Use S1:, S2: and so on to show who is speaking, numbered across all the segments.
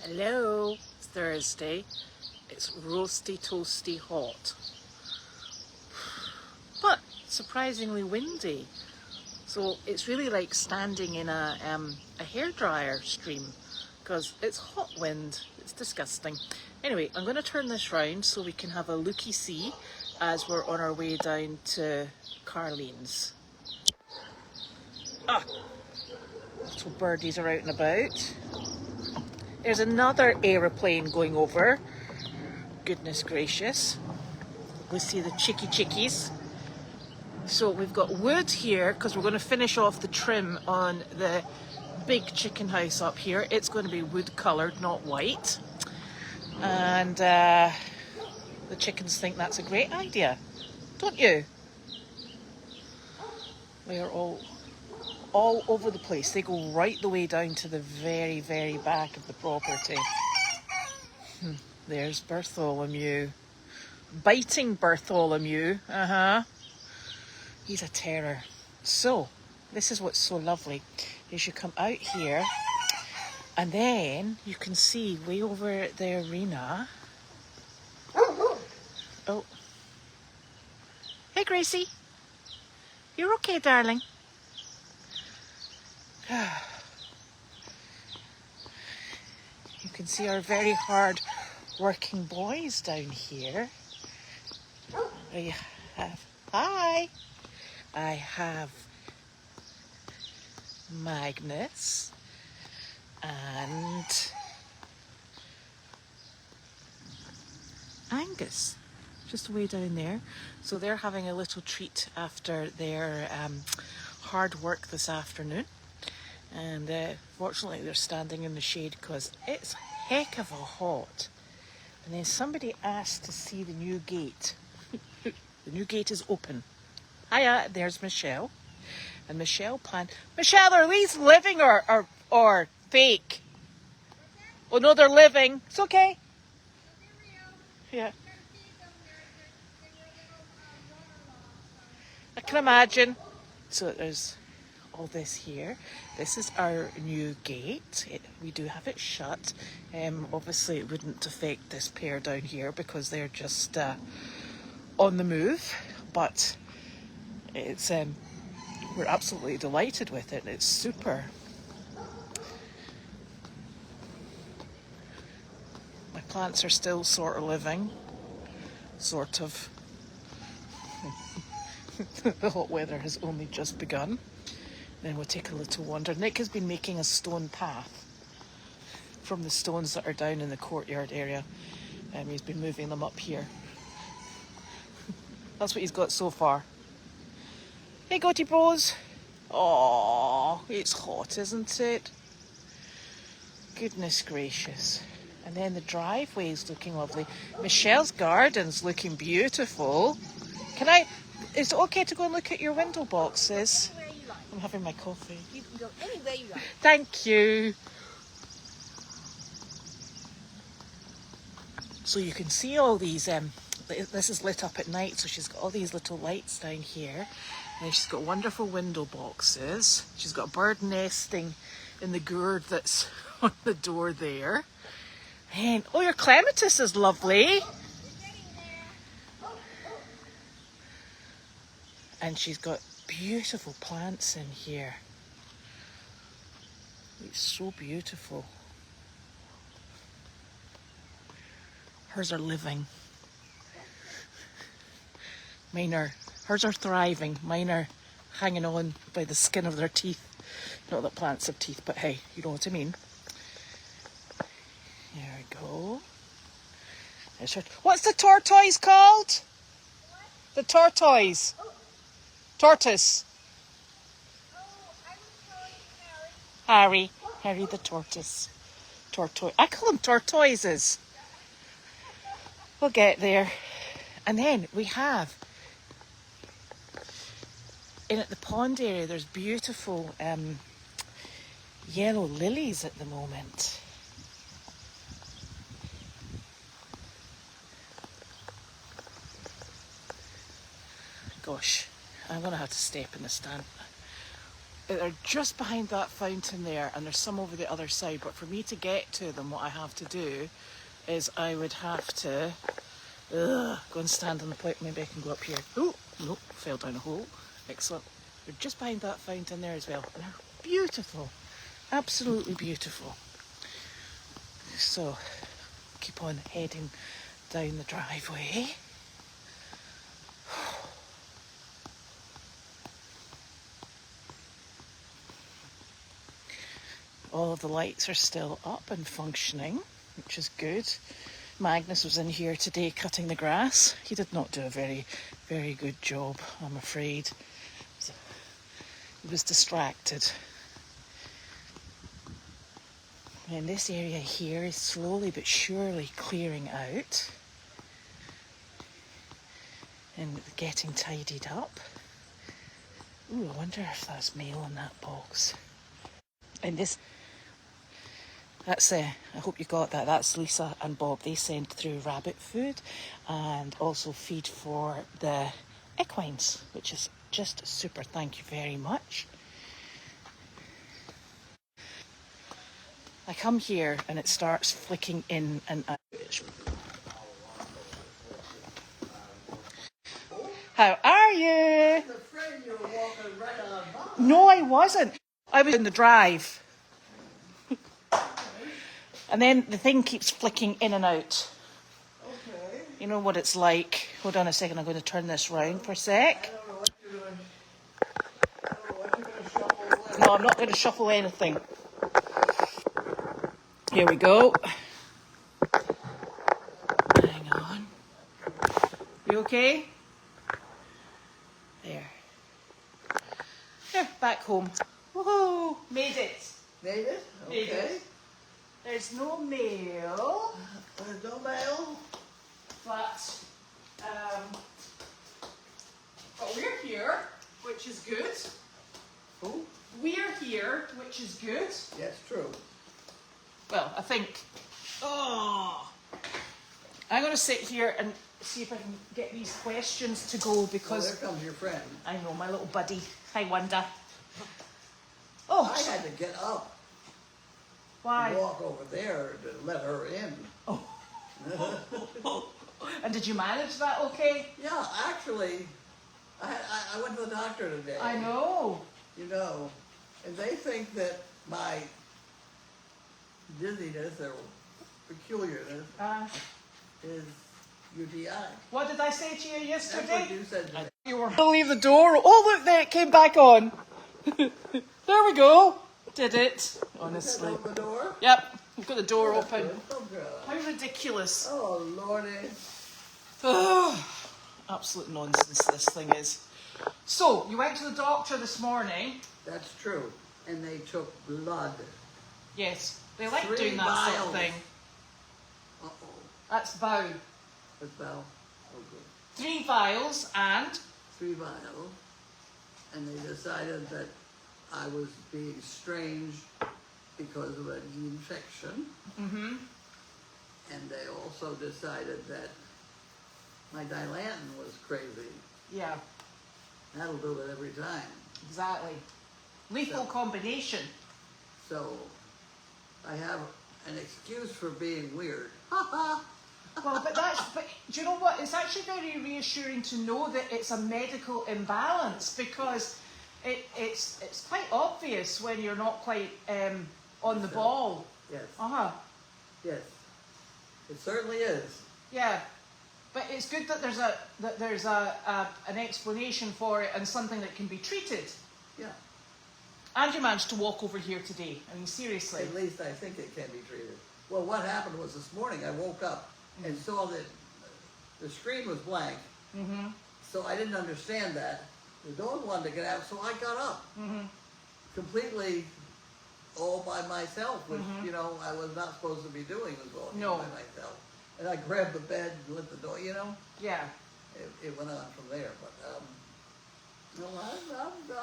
S1: Hello, it's Thursday. It's roasty, toasty, hot, but surprisingly windy. So it's really like standing in a hairdryer stream because it's hot wind. It's disgusting. Anyway, I'm going to turn this round so we can have a looky-see as we're on our way down to CArlene's. Little birdies are out and about. There's another aeroplane going over. Goodness gracious. We see the chickies. So we've got wood here because we're going to finish off the trim on the big chicken house up here. It's going to be wood coloured, not white. And the chickens think that's a great idea, don't you? They are all over the place. They go right the way down to the very, very back of the property. There's Bartholomew. Biting Bartholomew. He's a terror. So, this is what's so lovely, is you come out here and then you can see way over at the arena. Oh. Hey, Gracie. You're okay, darling? You can see our very hard working boys down here. I have Magnus and Angus, just way down there. So they're having a little treat after their hard work this afternoon. And fortunately they're standing in the shade because it's heck of a hot. And then somebody asked to see the new gate. The new gate is open. Hiya, there's Michelle. And Michelle Michelle, are these living or fake? Oh no, they're living. It's okay. Yeah. I can imagine. So there's all this here. This is our new gate. We do have it shut. Obviously it wouldn't affect this pair down here because they're just on the move, but it's we're absolutely delighted with it. It's super. My plants are still sort of living, sort of. The hot weather has only just begun. Then we'll take a little wander. Nick has been making a stone path from the stones that are down in the courtyard area. He's been moving them up here. That's what he's got so far. Hey, Goaty Bros. Oh, it's hot, isn't it? Goodness gracious. And then the driveway is looking lovely. Michelle's garden's looking beautiful. Is it okay to go and look at your window boxes? I'm having my coffee.
S2: You can go anywhere you like.
S1: Thank you. So you can see all these, this is lit up at night, so she's got all these little lights down here. And she's got wonderful window boxes. She's got a bird nesting in the gourd that's on the door there. And, oh, your clematis is lovely. And she's got beautiful plants in here. It's so beautiful. Hers are living. Hers are thriving. Mine are hanging on by the skin of their teeth. Not that plants have teeth, but hey, you know what I mean. There we go. What's the tortoise called? What? The tortoise. Oh. Tortoise.
S2: Oh, I'm Harry.
S1: Harry the tortoise. Tortoise. I call them tortoises. We'll get there. And then we have, in at the pond area, there's beautiful yellow lilies at the moment. Gosh, I'm going to have to step in the stand. they're just behind that fountain there, and there's some over the other side. But for me to get to them, what I have to do is I would have to go and stand on the point. Maybe I can go up here. Oh, nope, fell down a hole. Excellent. They're just behind that fountain there as well. And they're beautiful, absolutely beautiful. So keep on heading down the driveway. All of the lights are still up and functioning, which is good. Magnus was in here today cutting the grass. He did not do a very, very good job, I'm afraid. He was distracted. And this area here is slowly but surely clearing out and getting tidied up. Ooh, I wonder if that's mail in that box. And that's I hope you got that. That's Lisa and Bob. They send through rabbit food and also feed for the equines, which is just super. Thank you very much. I come here and it starts flicking in and out. How are you?
S3: I'm afraid you were walking right on by.
S1: No, I wasn't. I was in the drive. And then the thing keeps flicking in and out.
S3: Okay.
S1: You know what it's like. Hold on a second, I'm going to turn this round for a sec.
S3: I don't know what you're doing. I don't know what you're going to shuffle away.
S1: No, I'm not going to shuffle anything. Here we go. Hang on. You okay? There. There, back home. Woohoo! Made it.
S3: Made it?
S1: Made
S3: Okay.
S1: it. There's no mail,
S3: There's no mail?
S1: but we're here, which is good.
S3: Who?
S1: We're here, which is good.
S3: Yes, true.
S1: Well, I think. Oh, I'm going to sit here and see if I can get these questions to go
S3: Oh,
S1: because
S3: there comes your friend.
S1: I know my little buddy. Hi, Wanda. Oh,
S3: I had to get up
S1: why?
S3: and walk over there to let her in.
S1: Oh. And did you manage that okay?
S3: Yeah, actually, I went to the doctor today.
S1: I know.
S3: You know, and they think that my dizziness or peculiarness is UTI.
S1: What did I say to you
S3: That's
S1: yesterday?
S3: what you said to me.
S1: You were to leave the door. Oh, look, there it came back on. There we go. Did it, honestly.
S3: Open the door?
S1: Yep, we've got the door open.
S3: Oh, good.
S1: How ridiculous.
S3: Oh, Lordy.
S1: Oh, absolute nonsense this thing is. So, you went to the doctor this morning.
S3: That's true. And they took blood.
S1: Yes, they like
S3: 3
S1: doing that sort
S3: vials.
S1: of thing.
S3: Uh-oh.
S1: That's bow.
S3: That's about, oh, good.
S1: 3 vials and
S3: 3 vials. And they decided that I was being strange because of an infection.
S1: mm-hmm.
S3: And they also decided that my Dilantin was crazy.
S1: Yeah,
S3: That'll do it every time.
S1: exactly. Lethal
S3: So-
S1: combination.
S3: So I have an excuse for being weird. Ha ha!
S1: Well, but do you know what? It's actually very reassuring to know that it's a medical imbalance because it's quite obvious when you're not quite on the ball.
S3: Yes,
S1: Uh-huh.
S3: yes. It certainly is.
S1: Yeah. But it's good that there's an explanation for it and something that can be treated.
S3: Yeah.
S1: And you managed to walk over here today. I mean, seriously.
S3: At least I think it can be treated. Well, what happened was this morning I woke up and saw that the screen was blank.
S1: Mm-hmm.
S3: So I didn't understand that. The dog wanted to get out, so I got up.
S1: Mm-hmm.
S3: Completely all by myself, which, you know, I was not supposed to be doing, was walking
S1: No.
S3: by myself. And I grabbed the bed and lit the door, you know.
S1: Yeah.
S3: It went on from there, but no,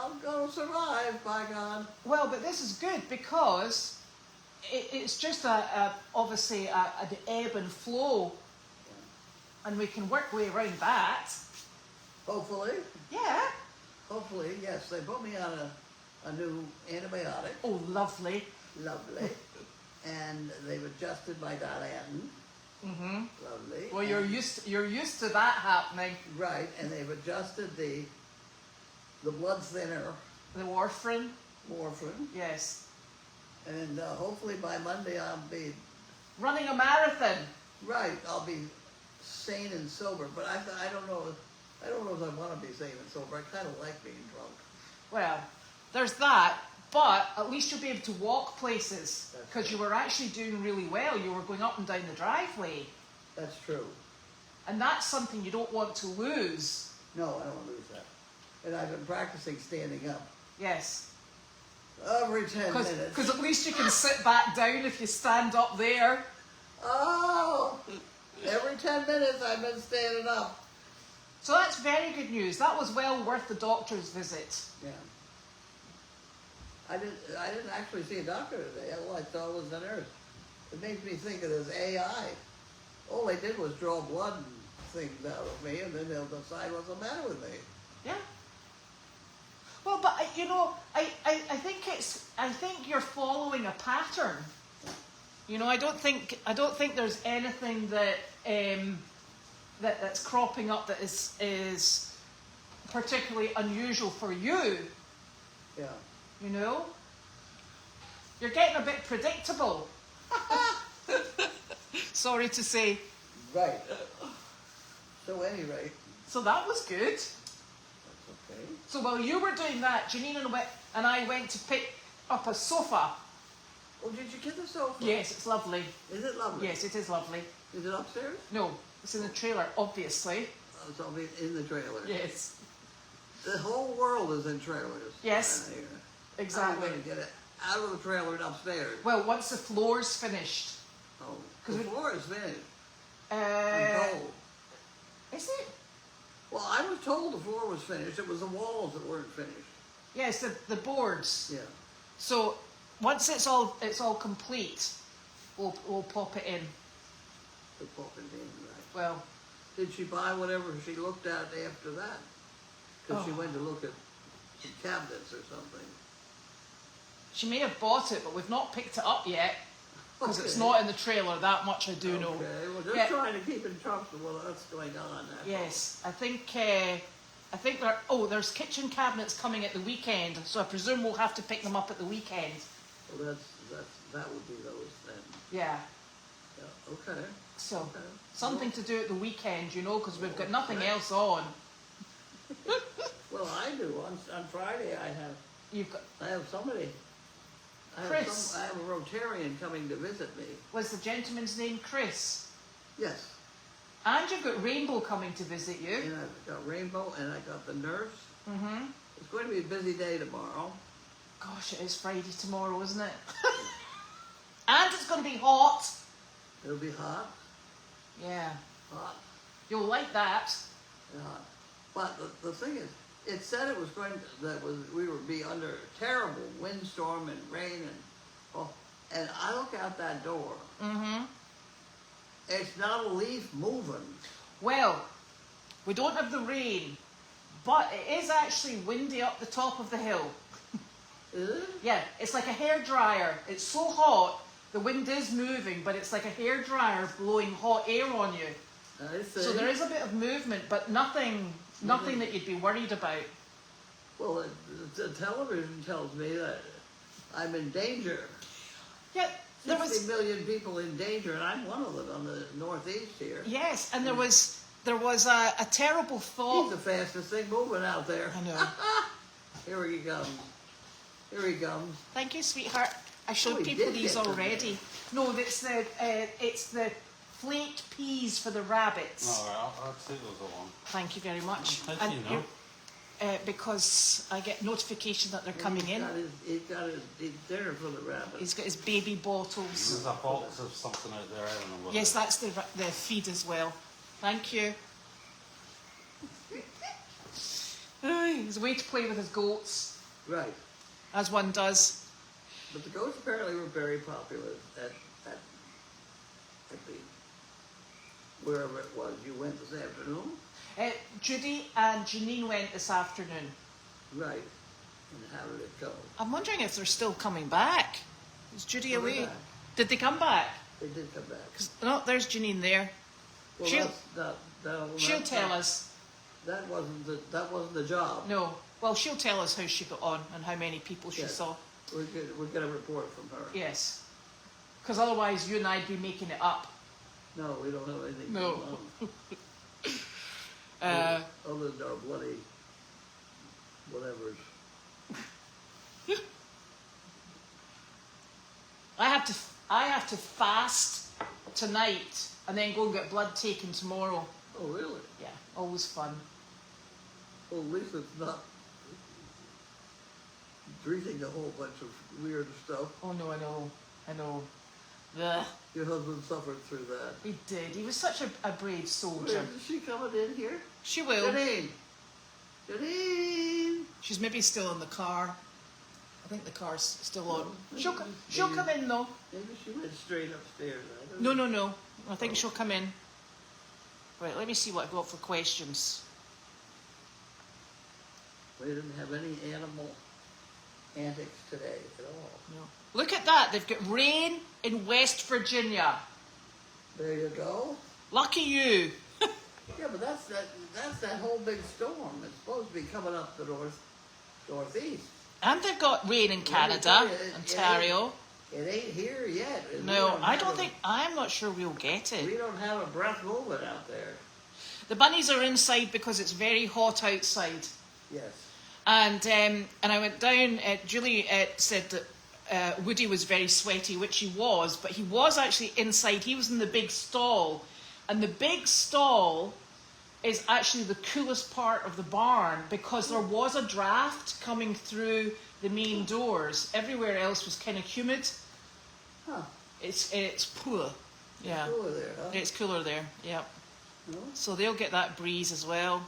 S3: I'm going to survive, by God.
S1: Well, but this is good because it's just obviously an ebb and flow, and we can work way around that.
S3: Hopefully,
S1: Yeah.
S3: yes. They put me on a new antibiotic.
S1: Oh, lovely.
S3: Lovely. And they've adjusted my Dilantin.
S1: Mm-hmm.
S3: Lovely.
S1: Well, you're used to that happening.
S3: Right, and they've adjusted the blood thinner,
S1: The warfarin.
S3: morphine,
S1: Yes.
S3: and hopefully by Monday I'll be
S1: Running a marathon.
S3: right. I'll be sane and sober, but I don't know. I don't know if I want to be sane and sober. I kind of like being drunk.
S1: Well, there's that, but at least you'll be able to walk places
S3: That's
S1: because you were actually doing really well. You were going up and down the driveway,
S3: That's true.
S1: and that's something you don't want to lose.
S3: No, I don't want to lose that. And I've been practicing standing up
S1: Yes.
S3: every 10 minutes.
S1: Because at least you can sit back down if you stand up there.
S3: Oh, every 10 minutes I've been standing up.
S1: So that's very good news. That was well worth the doctor's visit.
S3: Yeah. I didn't actually see a doctor today. All I saw was the nurse. It makes me think of this AI. All they did was draw blood things out of me, and then they'll decide what's the matter with me.
S1: Yeah. Well, but you know, I think you're following a pattern. You know, I don't think there's anything that that's cropping up that is particularly unusual for you.
S3: Yeah.
S1: You know, you're getting a bit predictable. Sorry to say.
S3: Right. So anyway,
S1: So that was good.
S3: that's okay.
S1: So while you were doing that, Janine and I went to pick up a sofa.
S3: Oh, did you get the sofa?
S1: Yes, it's lovely.
S3: Is it lovely?
S1: Yes, it is lovely.
S3: Is it upstairs?
S1: No, it's in the trailer, obviously.
S3: Oh, it's only in the trailer.
S1: Yes,
S3: The whole world is in trailers.
S1: Yes.
S3: around here.
S1: exactly.
S3: I'm going to get it out of the trailer and upstairs.
S1: Well, once the floor's finished.
S3: Oh,
S1: 'Cause
S3: the
S1: we-
S3: floor is finished. I'm told.
S1: Is it?
S3: Well, I was told the floor was finished. It was the walls that weren't finished.
S1: Yes, the boards.
S3: Yeah.
S1: So once it's all complete, we'll pop it in.
S3: The pop it in, right.
S1: Well,
S3: Did she buy whatever she looked at after that? Because she
S1: Oh.
S3: went to look at some cabinets or something.
S1: she may have bought it, but we've not picked it up yet because it's
S3: Okay.
S1: not in the trailer. That much I do know.
S3: Okay, well, just
S1: Yeah.
S3: trying to keep in touch with what's going on. That's
S1: Yes, I think there's kitchen cabinets coming at the weekend, so I presume we'll have to pick them up at the weekend.
S3: all. Well, that would be those then.
S1: Yeah,
S3: Yeah. Okay.
S1: so
S3: Okay.
S1: something to do at the weekend, you know, because we've got nothing else on.
S3: Well, I do. On Friday, I
S1: You've got
S3: have somebody.
S1: Chris.
S3: I have a Rotarian coming to visit me.
S1: was the gentleman's name Chris,
S3: Yes.
S1: and you've got Rainbow coming to visit you.
S3: And I've got Rainbow, and I got the nurse.
S1: Mhm.
S3: It's going to be a busy day tomorrow.
S1: Gosh, it is Friday tomorrow, isn't it? And it's going to be hot.
S3: It'll be hot,
S1: Yeah,
S3: hot,
S1: you'll like that.
S3: and hot. But the thing is, it said it was we would be under a terrible windstorm and rain and I look out that door.
S1: Mhm.
S3: It's not a leaf moving.
S1: Well, we don't have the rain, but it is actually windy up the top of the hill.
S3: Is it?
S1: Yeah, it's like a hairdryer. It's so hot, the wind is moving, but it's like a hairdryer blowing hot air on you.
S3: I see.
S1: So there is a bit of movement, but nothing that you'd be worried about.
S3: Well, the television tells me that I'm in danger.
S1: Yeah, there
S3: 60
S1: was
S3: million people in danger, and I'm one of them on the northeast here.
S1: yes, and there was a terrible
S3: He's
S1: thought.
S3: the fastest thing moving out there.
S1: I know.
S3: Here he comes. Here he comes.
S1: Thank you, sweetheart. I showed
S3: he
S1: people
S3: did
S1: these
S3: get them
S1: already. No, it's the flaked peas for the rabbits.
S4: All right, I'll take those along.
S1: Thank you very much.
S4: How do you know?
S1: you- because I get notification that they're coming in.
S3: He's got his dinner for the rabbit.
S1: He's got his baby bottles.
S4: There's a box of something out there, I don't know what
S1: Yes,
S4: it is.
S1: that's the feed as well. Thank you. He's away to play with his goats,
S3: Right.
S1: as one does.
S3: But the goats apparently were very popular at the wherever it was you went this afternoon.
S1: Judy and Janine went this afternoon.
S3: Right. And how did it go?
S1: I'm wondering if they're still coming back. Is Judy
S3: Coming
S1: away?
S3: back.
S1: Did they come back?
S3: They did come back.
S1: 'Cause, no, there's Janine there.
S3: Well,
S1: she'll
S3: she'll
S1: tell us.
S3: That wasn't the job.
S1: No. Well, she'll tell us how she got on and how many people she
S3: Yes.
S1: saw.
S3: We'll get a report from her.
S1: Yes. Because otherwise you and I'd be making it up.
S3: No, we don't have anything
S1: No.
S3: going on.
S1: Uh,
S3: Other than our bloody whatever's.
S1: I have to fast tonight and then go and get blood taken tomorrow.
S3: Oh, really?
S1: Yeah, always fun.
S3: Well, at least it's not drinking a whole bunch of weird stuff.
S1: Oh no, I know. Ugh.
S3: Your husband suffered through that.
S1: He did. He was such a brave soldier.
S3: Wait, is she coming in here?
S1: She will.
S3: Janine! Janine!
S1: She's maybe still in the car. I think the car's still on.
S3: No,
S1: She'll come in though.
S3: Maybe she went straight upstairs. I don't know.
S1: No. I think she'll come in. Right, let me see what I've got for questions.
S3: We didn't have any animal antics today at all.
S1: No. Look at that. They've got rain in West Virginia.
S3: There you go.
S1: Lucky you.
S3: Yeah, but that's that whole big storm. It's supposed to be coming up the northeast.
S1: And they've got rain in Canada, Ontario.
S3: It ain't here yet. And
S1: No, I'm not sure we'll get
S3: we
S1: it.
S3: don't have a breath moving out there.
S1: The bunnies are inside because it's very hot outside.
S3: Yes.
S1: And I went down, Julie said that Woody was very sweaty, which he was, but he was actually inside. He was in the big stall. And the big stall is actually the coolest part of the barn because there was a draft coming through the main doors. Everywhere else was kind of humid.
S3: Huh.
S1: It's poor. Yeah.
S3: Over there, huh?
S1: It's cooler there, yeah.
S3: No?
S1: So they'll get that breeze as well.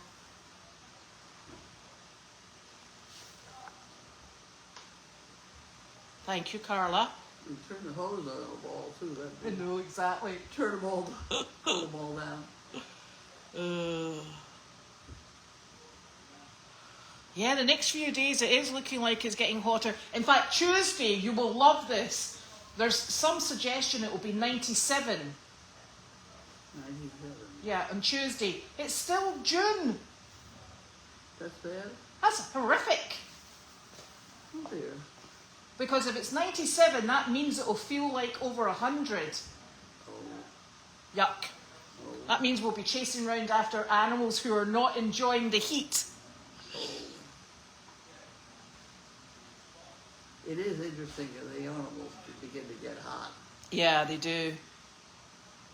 S1: Thank you, Carla.
S3: You turn the hose on the ball too.
S1: I know, exactly.
S3: Turn them all, pull them all down.
S1: Yeah, the next few days it is looking like it's getting hotter. In fact, Tuesday, you will love this. There's some suggestion it will be 97.
S3: 97.
S1: Yeah, on Tuesday. It's still June.
S3: That's bad?
S1: That's horrific.
S3: Oh dear.
S1: Because if it's 97, that means it will feel like over 100.
S3: Oh.
S1: Yuck.
S3: Oh.
S1: That means we'll be chasing around after animals who are not enjoying the heat.
S3: It is interesting that the animals begin to get hot.
S1: Yeah, they do.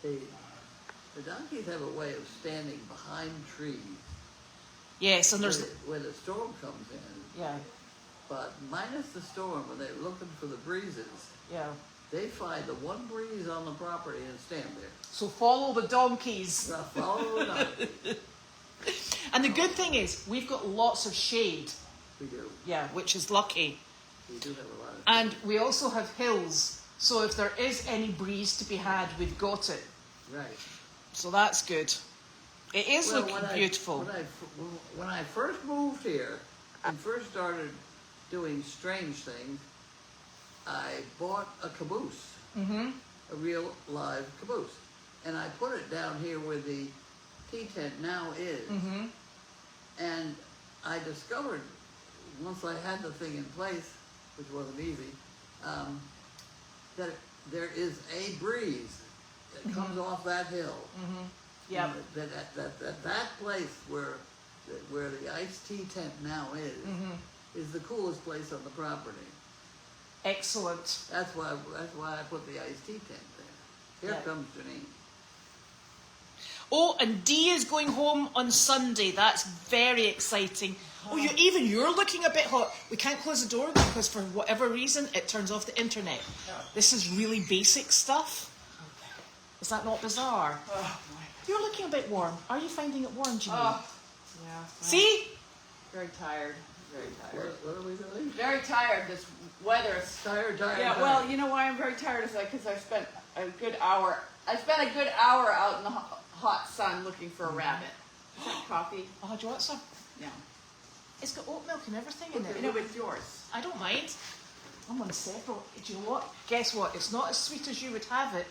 S3: The donkeys have a way of standing behind trees
S1: Yes, and there's...
S3: where the storm comes in.
S1: Yeah,
S3: But minus the storm, when they're looking for the breezes,
S1: yeah.
S3: they find the one breeze on the property and stand there.
S1: So follow the donkeys.
S3: Now follow the donkey.
S1: And the good thing is, we've got lots of shade.
S3: We do.
S1: Yeah, which is lucky.
S3: We do have a lot of.
S1: And we also have hills. So if there is any breeze to be had, we've got it.
S3: Right.
S1: So that's good. It is looking beautiful.
S3: When I first moved here and first started doing strange things, I bought a caboose, a real live caboose, and I put it down here where the tea tent now is. And I discovered, once I had the thing in place, which wasn't easy, that there is a breeze that comes off that hill.
S1: Yep.
S3: That place where the iced tea tent now is the coolest place on the property.
S1: Excellent.
S3: That's why I put the iced tea tent there. Here
S1: Yep.
S3: comes Janine.
S1: Oh, and Dee is going home on Sunday. That's very exciting. Oh, you're looking a bit hot. We can't close the door because for whatever reason it turns off the internet. This is really basic stuff. Is that not bizarre? You're looking a bit warm. Are you finding it warm, Janine?
S5: Yeah.
S1: See?
S5: Very tired. Very tired.
S3: What are we doing?
S5: Very tired. This weather is.
S3: Tired.
S5: Yeah. Well, you know why I'm very tired is because I spent a good hour. I spent a good hour out in the hot sun looking for a rabbit. Is that coffee?
S1: Oh, do you want some?
S5: Yeah.
S1: It's got oat milk and everything in it.
S5: You know, it's yours.
S1: I don't mind. I'm on several. Do you know what? Guess what? It's not as sweet as you would have it,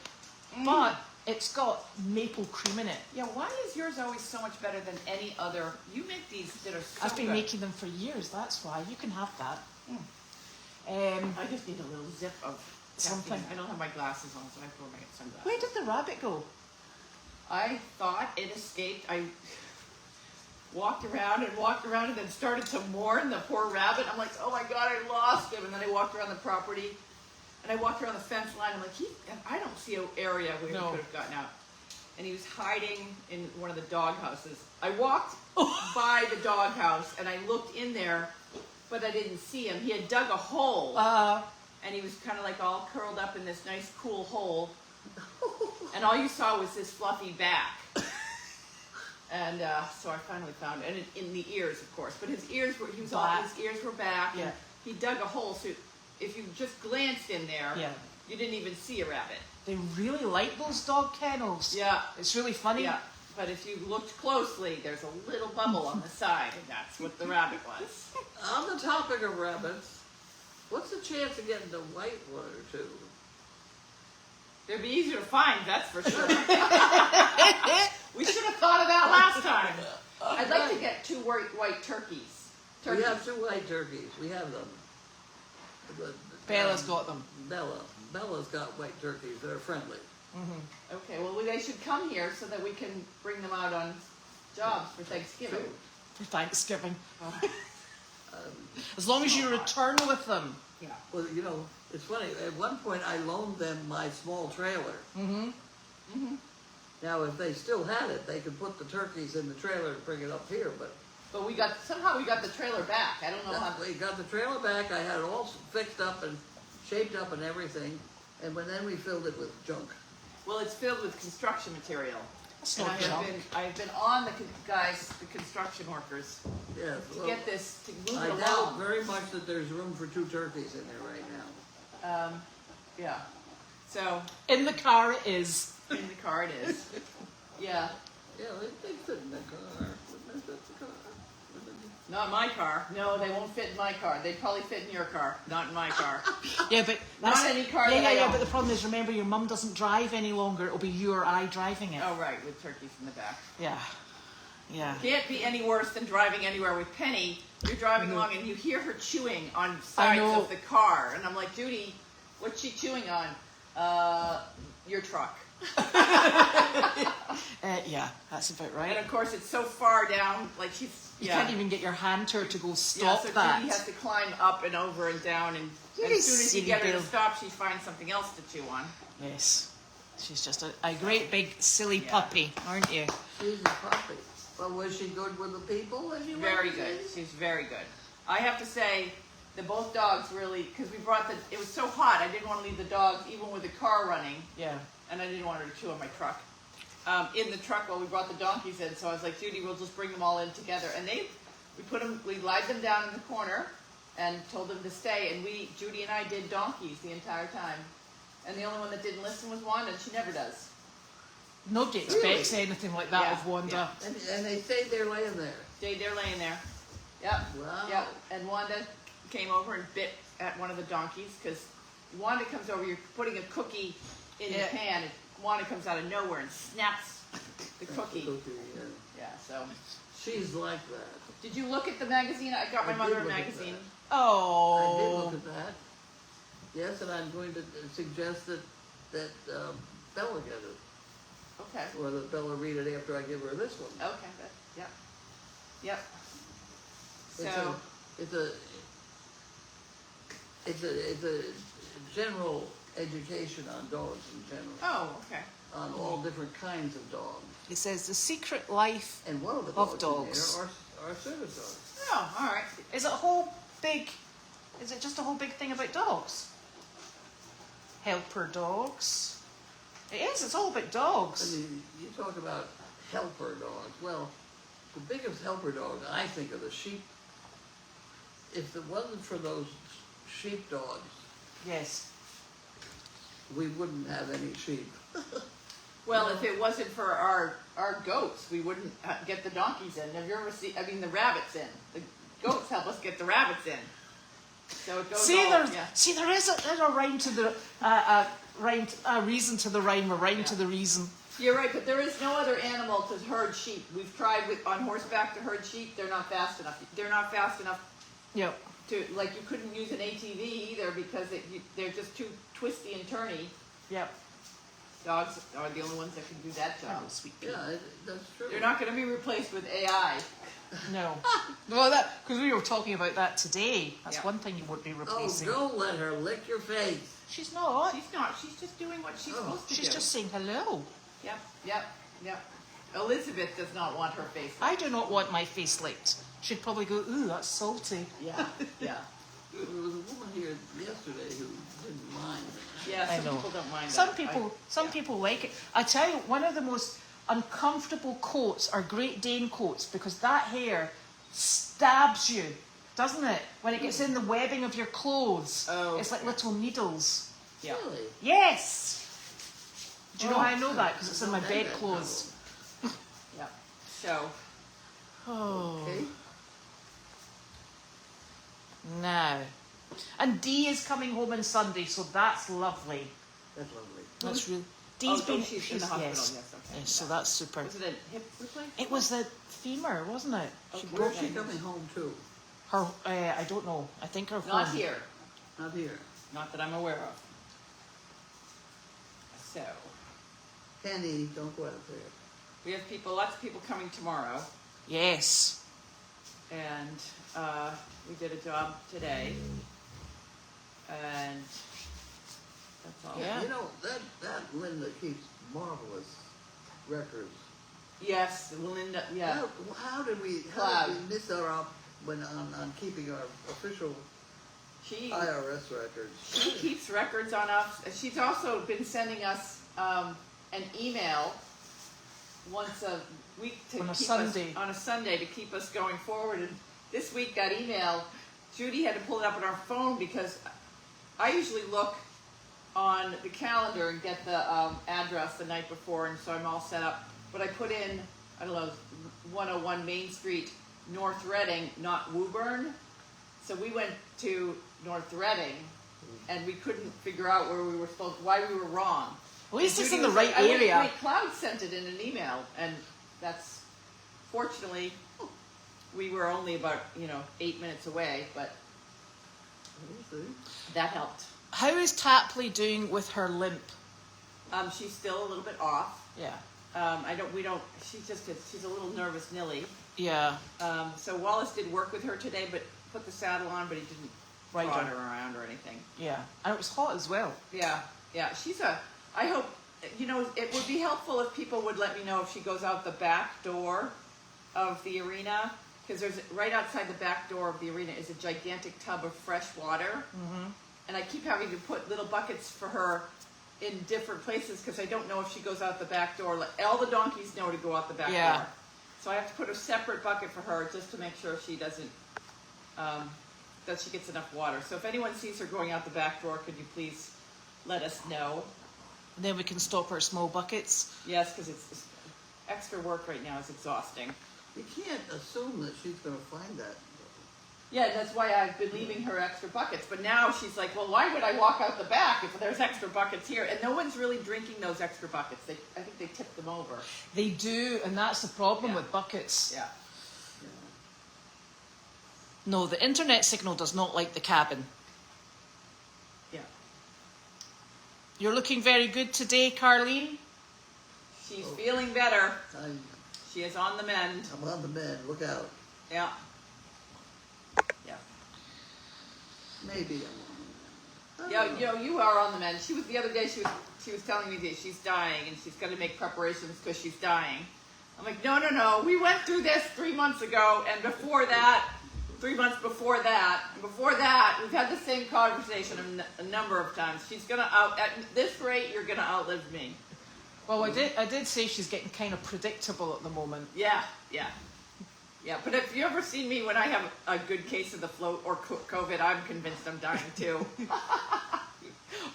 S1: but it's got maple cream in it.
S5: Yeah, why is yours always so much better than any other? You make these that are so
S1: I've been
S5: good.
S1: making them for years. That's why. You can have that.
S5: I just need a little zip of
S1: Something.
S5: caffeine. I don't have my glasses on, so I have to wear my sunglasses.
S1: Where did the rabbit go?
S5: I thought it escaped. I walked around and then started to mourn the poor rabbit. I'm like, oh my God, I lost him. And then I walked around the property and I walked around the fence line. I'm like, I don't see an area where he
S1: No.
S5: could have gotten out. And he was hiding in one of the dog houses. I walked by the dog house and I looked in there, but I didn't see him. He had dug a hole and he was kind of like all curled up in this nice cool hole. And all you saw was this fluffy back. And so I finally found it, and in the ears, of course. But his ears were his ears were back.
S1: Yeah.
S5: And he dug a hole, so if you just glanced in there,
S1: Yeah.
S5: you didn't even see a rabbit.
S1: They really like those dog kennels.
S5: Yeah.
S1: It's really funny.
S5: Yeah. But if you looked closely, there's a little bubble on the side, and that's what the rabbit was.
S3: On the topic of rabbits, what's the chance of getting a white one or two?
S5: They'd be easier to find, that's for sure. We should have thought of that last time. I'd like to get 2 white turkeys.
S3: We have 2 white turkeys. We have them. But,
S1: Bella's got them.
S3: Bella's got white turkeys. They're friendly.
S5: Okay, well, they should come here so that we can bring them out on jobs for Thanksgiving.
S1: For Thanksgiving.
S3: Um,
S1: As long as you return with them.
S5: Yeah.
S3: well, you know, it's funny. At one point, I loaned them my small trailer. Now, if they still had it, they could put the turkeys in the trailer and bring it up here. But
S5: But somehow we got the trailer back. I don't know how.
S3: we got the trailer back. I had it all fixed up and shaped up and everything. And then we filled it with junk.
S5: Well, it's filled with construction material.
S1: That's
S5: And
S1: not junk.
S5: I've been on the construction workers
S3: Yes.
S5: to
S3: well,
S5: get this, to move
S3: I
S5: it
S3: doubt
S5: along.
S3: very much that there's room for 2 turkeys in there right now.
S5: Yeah. So,
S1: In the car it is.
S5: in the car it is. Yeah.
S3: Yeah, they fit in the car. Wouldn't they fit the car?
S5: Not in my car. No, they won't fit in my car. They'd probably fit in your car, not in my car.
S1: Yeah, but
S5: Not
S1: that's
S5: any car
S1: Yeah,
S5: that I
S1: yeah,
S5: own.
S1: but the problem is, remember, your mum doesn't drive any longer. It'll be you or I driving it.
S5: Oh, right, with turkeys in the back.
S1: Yeah. Yeah.
S5: Can't be any worse than driving anywhere with Penny. You're driving along and you hear her chewing on sides
S1: know.
S5: of the car. And I'm like, Judy, what's she chewing on? Your truck.
S1: Yeah, that's about right.
S5: And of course, it's so far down, like
S1: You can't even get your hand to her to go stop
S5: so
S1: that.
S5: Judy has to climb up and over and down. And
S1: You
S5: as soon as you
S1: silly
S5: get her to
S1: girl.
S5: stop, she finds something else to chew on.
S1: Yes. She's just a great big silly
S5: Yeah.
S1: puppy, aren't you?
S3: She's a puppy. Well, was she good with the people? As you
S5: Very
S3: went
S5: good.
S3: to see?
S5: She's very good. I have to say, the both dogs really, because we brought it was so hot, I didn't want to leave the dogs, even with the car running,
S1: Yeah.
S5: and I didn't want her to chew on my truck. In the truck while we brought the donkeys in, so I was like, Judy, we'll just bring them all in together. And we lied them down in the corner and told them to stay, and Judy and I did donkeys the entire time. And the only one that didn't listen was Wanda, and she never does.
S1: Nobody expects anything like that
S5: Yeah,
S1: of Wanda.
S3: And they stayed there laying there.
S5: Stayed there laying there. Yep.
S3: Wow.
S5: Yep. And Wanda came over and bit at one of the donkeys because Wanda comes over. You're putting a cookie in the pan, and Wanda comes out of nowhere and snaps the cookie.
S3: Yeah.
S5: Yeah. So,
S3: She's like that.
S5: did you look at the magazine? I got my
S3: I
S5: mother
S3: did
S5: a
S3: look at
S5: magazine.
S3: I did
S1: Oh.
S3: look at that. Yes, and I'm going to suggest that Bella get it,
S5: Okay.
S3: or that Bella read it after I give her this one.
S5: Okay. Yep. Yep.
S3: It's
S5: So,
S3: it's a general education on dogs in general,
S5: oh, okay.
S3: on all different kinds of dogs.
S1: It says the secret life.
S3: And one of the
S1: Of
S3: dogs,
S1: dogs.
S3: in there are service dogs.
S5: Oh, all right.
S1: Is it just a whole big thing about dogs? Helper dogs. It is, it's all about
S3: I
S1: dogs.
S3: mean, you talk about helper dogs. Well, the biggest helper dog, I think, are the sheep. If it wasn't for those sheep dogs,
S1: Yes.
S3: we wouldn't have any sheep.
S5: Well, if it wasn't for our goats, we wouldn't get the donkeys in. Have you ever seen? I mean, the rabbits in. goats help us get the rabbits in. So it goes
S1: See,
S5: all,
S1: there's,
S5: yeah.
S1: see, there's a rhyme to the rhyme, a reason to the rhyme, a rhyme to the reason.
S5: You're right, but there is no other animal to herd sheep. We've tried on horseback to herd sheep. They're not fast enough. They're not fast enough
S1: Yep.
S5: to, like, you couldn't use an ATV either because they're just too twisty and turny.
S1: Yep.
S5: Dogs are the only ones that can do that job.
S1: Oh, sweet pea.
S3: Yeah, that's true.
S5: They're not going to be replaced with AI.
S1: No. Well, that because we were talking about that today. That's
S5: Yeah.
S1: one thing you won't be
S3: Oh,
S1: replacing.
S3: don't let her lick your face.
S1: She's not.
S5: She's not. She's just doing what she's supposed to do.
S1: She's just saying hello.
S5: Yep. Elizabeth does not want her face.
S1: I do not want my face licked. She'd probably go, ooh, that's salty.
S5: Yeah.
S3: There was a woman here yesterday who didn't mind.
S5: Yeah,
S1: I
S5: some
S1: know.
S5: people don't mind
S1: Some
S5: that.
S1: people, people like it. I tell you, one of the most uncomfortable coats are Great Dane coats because that hair stabs you, doesn't it? When it gets in the webbing of your clothes,
S5: Oh.
S1: it's like little needles.
S5: Yeah.
S3: Really?
S1: Yes. Do you know
S3: Oh,
S1: how I know that? Because it's in my
S3: I don't know
S1: bedclothes.
S5: Yeah. So,
S1: Oh.
S3: Okay.
S1: Now. And Dee is coming home on Sunday, so that's lovely.
S3: That's lovely.
S1: That's really.
S5: oh,
S1: Dee's
S5: so
S1: been.
S5: she's in the hospital.
S1: Yes.
S5: Yes. Okay.
S1: Yes, so that's super.
S5: Was it a hip replacement?
S1: It was the femur, wasn't it? She
S5: Okay.
S1: broke
S3: Where's she
S1: it.
S3: coming home to?
S1: Her. I don't know. I think her.
S5: Not
S1: home.
S5: here.
S3: Not here.
S5: Not that I'm aware of. So,
S3: Candy, don't go out there.
S5: we have lots of people coming tomorrow,
S1: Yes.
S5: and we did a job today, and that's all.
S1: Yeah.
S3: You know, that Linda keeps marvelous records.
S5: Yes, Linda. Yeah.
S3: How did we
S5: Cloud.
S3: miss our up when on keeping our official
S5: She
S3: IRS records?
S5: She keeps records on us. She's also been sending us an email once a week to
S1: On a
S5: keep
S1: Sunday.
S5: us on a Sunday to keep us going forward. And this week that email, Judy had to pull it up on our phone because I usually look on the calendar and get the address the night before, and so I'm all set up. But I put in, I don't know, 101 Main Street, North Reading, not Woburn. So we went to North Reading, and we couldn't figure out why we were wrong.
S1: At least
S5: And
S1: it's
S5: Judy
S1: in the
S5: was
S1: right
S5: like,
S1: area.
S5: Wait, Cloud sent it in an email, and that's, fortunately, we were only about, 8 minutes away, but that helped.
S1: How is Tapley doing with her limp?
S5: She's still a little bit off.
S1: Yeah.
S5: She's a little nervous Nilly.
S1: Yeah.
S5: So Wallace did work with her today, but put the saddle on, but he didn't
S1: Ride
S5: ride
S1: her.
S5: her around or anything.
S1: Yeah. And it was hot as well.
S5: Yeah. I hope, it would be helpful if people would let me know if she goes out the back door of the arena, because right outside the back door of the arena is a gigantic tub of fresh water. Mm-hmm. And I keep having to put little buckets for her in different places because I don't know if she goes out the back door. All the donkeys know to go out the back door. So I have to put a separate bucket for her just to make sure she doesn't, that she gets enough water. So if anyone sees her going out the back door, could you please let us know?
S1: And then we can stop her small buckets.
S5: Yes, because it's extra work right now is exhausting.
S3: You can't assume that she's going to find that.
S5: Yeah, that's why I've been leaving her extra buckets. But now she's like, well, why would I walk out the back if there's extra buckets here? And no one's really drinking those extra buckets. I think they tip them over.
S1: They do, and that's the problem
S5: Yeah.
S1: with buckets.
S5: Yeah.
S1: No, the internet signal does not like the cabin.
S5: Yeah.
S1: You're looking very good today, CArlene.
S5: She's feeling better.
S3: I'm
S5: She is on the mend.
S3: on the mend. Look out.
S5: Yeah. Yeah.
S3: Maybe I'm on the mend.
S5: Yeah, you are on the mend. She was the other day. She was telling me that she's dying and she's going to make preparations because she's dying. I'm like, no. We went through this 3 months ago, and before that, 3 months before that, and before that, we've had the same conversation a number of times. She's going to at this rate, you're going to outlive me.
S1: Well, I did say she's getting kind of predictable at the moment.
S5: Yeah. But if you ever seen me when I have a good case of the flu or COVID, I'm convinced I'm dying too.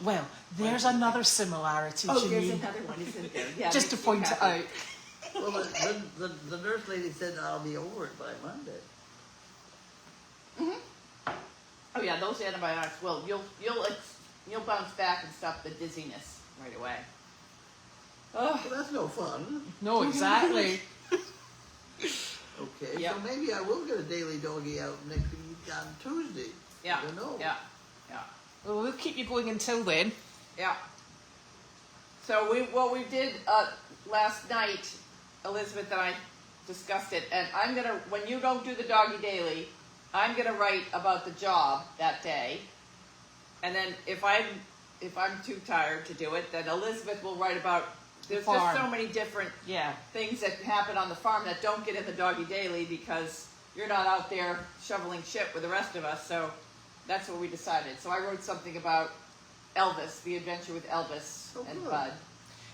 S1: Well, there's another similarity,
S5: Oh, there's
S1: Janine.
S5: another one, isn't there? Yeah,
S1: Just to
S5: makes you
S1: point it
S5: happy.
S1: out.
S3: Well, the nurse lady said I'll be over it by Monday.
S5: Oh yeah, those antibiotics will you'll bounce back and stop the dizziness right away.
S3: Well, that's no fun.
S1: No, exactly.
S3: Okay,
S5: Yep.
S3: so maybe I will get a daily doggy out next week on Tuesday.
S5: Yeah.
S3: I don't know.
S5: Yeah.
S1: Well, we'll keep you going until then.
S5: Yeah. So what we did last night, Elizabeth and I discussed it, and I'm gonna, when you don't do the doggy daily, I'm gonna write about the job that day, and then if I'm too tired to do it, then Elizabeth will write about. There's just
S1: Farm.
S5: so many different
S1: Yeah.
S5: things that happen on the farm that don't get in the doggy daily because you're not out there shoveling shit with the rest of us. So that's what we decided. So I wrote something about Elvis, the adventure with Elvis
S3: Oh,
S5: and
S3: good.
S5: Bud.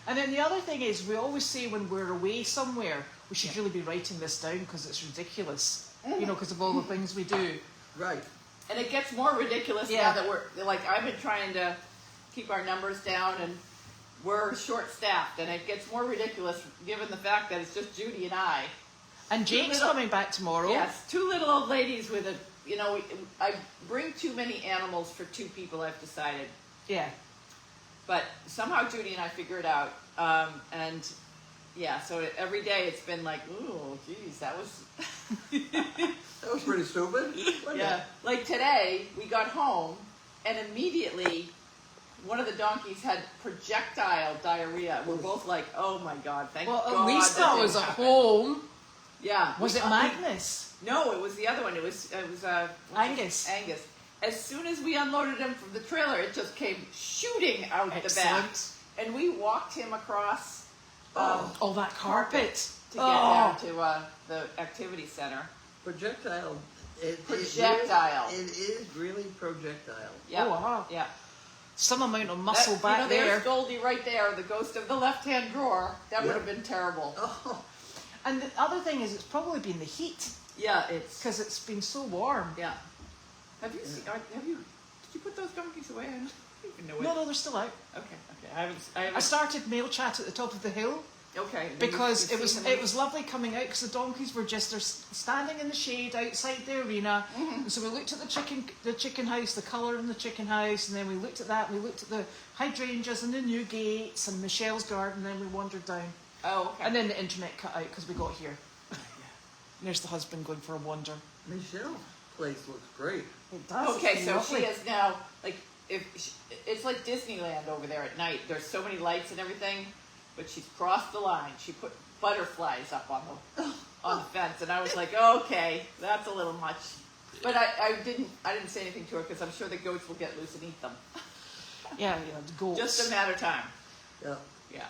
S1: And then the other thing is, we always say when we're away somewhere, we should really be writing this down because it's ridiculous. You know, because of all the things we do.
S3: Right.
S5: And it gets more ridiculous
S1: Yeah.
S5: now that we're, like, I've been trying to keep our numbers down and we're short-staffed, and it gets more ridiculous given the fact that it's just Judy and I.
S1: And Jake's coming back tomorrow.
S5: Yes, two little old ladies with I bring too many animals for two people, I've decided.
S1: Yeah.
S5: But somehow Judy and I figure it out. And yeah, so every day it's been like, ooh, geez, that was...
S3: That was pretty stupid. wasn't
S5: Yeah,
S3: it?
S5: like today, we got home, and immediately one of the donkeys had projectile diarrhea. We're both like, oh my God, thank
S1: Well,
S5: God.
S1: at least
S5: that
S1: I was
S5: didn't
S1: at
S5: happen.
S1: home.
S5: Yeah.
S1: Was it Magnus?
S5: No, it was the other one. It was
S1: Angus.
S5: Angus. As soon as we unloaded him from the trailer, it just came shooting out the back.
S1: Excellent.
S5: And we walked him across
S1: All that carpet.
S5: to get down to the activity center.
S3: Projectile.
S5: Projectile.
S3: It is really projectile.
S5: Yeah.
S1: Oh, wow.
S5: Yeah.
S1: Some amount of muscle
S5: That-
S1: back there.
S5: There's Goldy right there, the ghost of the left-hand drawer. That would
S3: Yep.
S5: have been terrible.
S3: Oh,
S1: And the other thing is, it's probably been the heat
S5: Yeah, it's
S1: because it's been so warm.
S5: yeah. Have you seen? Did you put those donkeys away? I don't even know.
S1: No, they're still out.
S5: Okay. I haven't.
S1: I started mail chat at the top of the hill
S5: Okay.
S1: because
S5: You've
S1: it
S5: seen them?
S1: was lovely coming out because the donkeys were just standing in the shade outside the arena. And so we looked at the chicken house, the colour in the chicken house, and then we looked at that. We looked at the hydrangeas and the new gates and Michelle's garden. And then we wandered down,
S5: Oh, okay.
S1: and then the internet cut out because we got here. And there's the husband going for a wander.
S3: Michelle's place looks great.
S1: It does.
S5: Okay,
S1: it's
S5: so
S1: lovely.
S5: she is now like it's like Disneyland over there at night. There's so many lights and everything, but she's crossed the line. She put butterflies up on the fence, and I was like, okay, that's a little much. But I didn't say anything to her because I'm sure the goats will get loose and eat them.
S1: Yeah, the goats.
S5: Just a matter of time.
S3: Yeah.
S5: Yeah,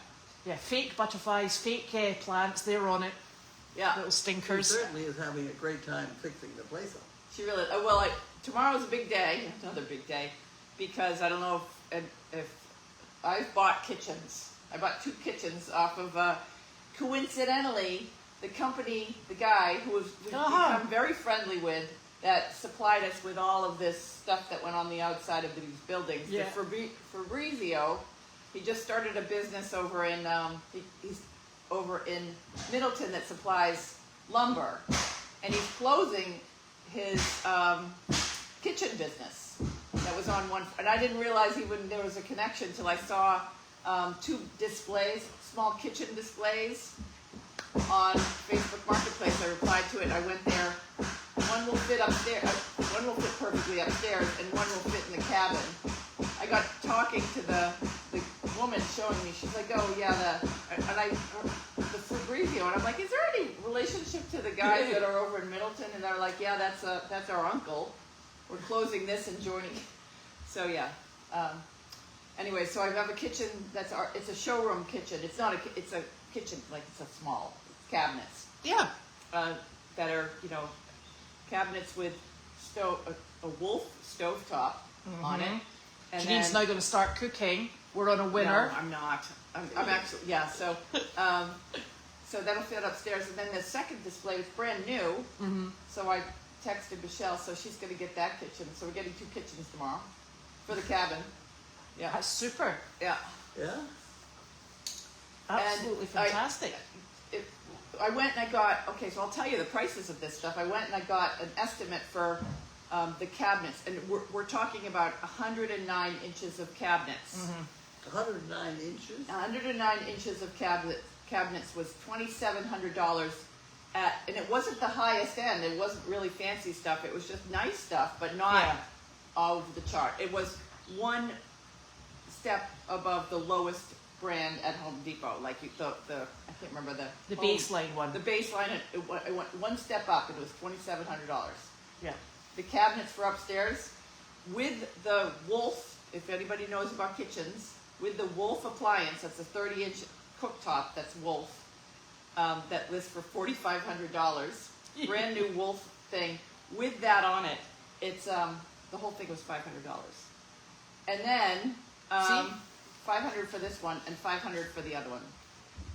S1: Yeah, fake butterflies, fake plants. They're on it.
S5: yeah.
S1: Little
S3: She
S1: stinkers.
S3: certainly is having a great time fixing the place up.
S5: She really tomorrow's a big day, another big day, because I don't know if I've bought kitchens. I bought 2 kitchens off of coincidentally the guy who was we've become very friendly with that supplied us with all of this stuff that went on the outside of these buildings.
S1: Yeah.
S5: The Fabrizio, he just started a business over in he's over in Middleton that supplies lumber, and he's closing his kitchen business that was on one, and I didn't realize there was a connection till I saw 2 displays, small kitchen displays on Facebook Marketplace. I replied to it. I went there. One will fit upstairs. One will fit perfectly upstairs, and one will fit in the cabin. I got talking to the woman showing me. She's like, "Oh yeah, the Fabrizio," and I'm like, "Is there any relationship to the guys that are over in Middleton?" And they're like, "Yeah, that's our uncle. We're closing this and joining." So yeah. Anyway, so I have a kitchen it's a showroom kitchen. It's not it's a kitchen, like it's a small cabinets.
S1: Yeah.
S5: That are, cabinets with a wolf stovetop on it. And
S1: Janine's now going to start cooking. We're on a winner.
S5: No, I'm not. I'm actually, yeah, so that'll fit upstairs. And then the second display is brand new. So I texted Michelle, so she's going to get that kitchen. So we're getting 2 kitchens tomorrow for the cabin. Yeah.
S1: That's super.
S5: Yeah.
S3: Yeah?
S1: Absolutely fantastic.
S5: I went and I got, okay, so I'll tell you the prices of this stuff. I went and I got an estimate for the cabinets, and we're talking about 109 inches of cabinets.
S3: 109 inches?
S5: 109 inches of cabinets was $2,700 and it wasn't the highest end. It wasn't really fancy stuff. It was just nice stuff, but not over the chart. It was one step above the lowest brand at Home Depot. Like the I can't remember the
S1: baseline one.
S5: The baseline, it went one step up, and it was $2,700.
S1: Yeah.
S5: The cabinets for upstairs, with the Wolf, if anybody knows about kitchens, with the Wolf appliance, that's a 30-inch cooktop, that's Wolf, that lists for $4,500. Brand new Wolf thing. With that on it, it's the whole thing was $500. And then $500 for this one and $500 for the other one,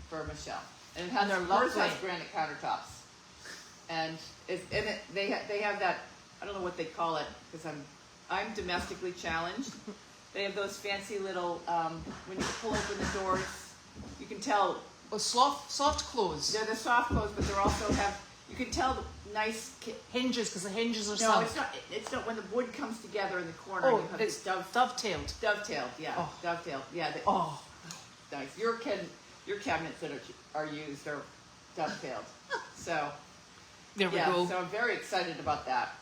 S5: for Michelle. And it has
S1: they're
S5: hers has
S1: lovely.
S5: granite countertops, and they have that, I don't know what they call it because I'm domestically challenged. They have those fancy little when you pull open the doors, you can tell.
S1: Oh, soft close.
S5: They're the soft close, but they're also have, you can tell the nice
S1: Hinges, because the hinges are
S5: no,
S1: sunk.
S5: it's not when the wood comes together in the corner.
S1: Oh,
S5: you have
S1: it's
S5: this
S1: dovetailed.
S5: dovetailed, yeah,
S1: Oh.
S5: dovetailed, yeah.
S1: Oh,
S5: Nice. Your cabinets that are used are dovetailed. So
S1: there we
S5: yeah,
S1: go.
S5: so I'm very excited about that.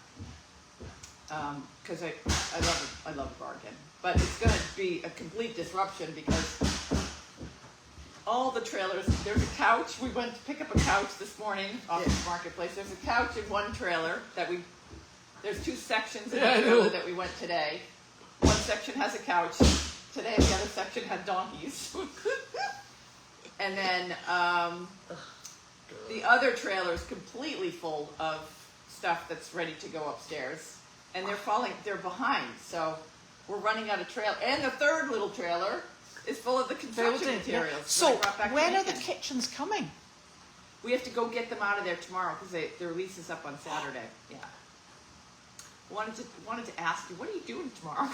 S5: Because I love a bargain. But it's going to be a complete disruption because all the trailers, there's a couch. We went to pick up a couch this morning off the marketplace. There's a couch in one trailer there's two sections in the trailer that we went today. One section has a couch. Today the other section had donkeys. And then the other trailer is completely full of stuff that's ready to go upstairs. And they're behind. So we're running out of trailer. And the third little trailer is full of the construction materials. that
S1: So
S5: I brought back
S1: when
S5: from
S1: are the
S5: Lincoln.
S1: kitchens coming?
S5: We have to go get them out of there tomorrow because their lease is up on Saturday. Yeah. Wanted to ask you, what are you doing tomorrow?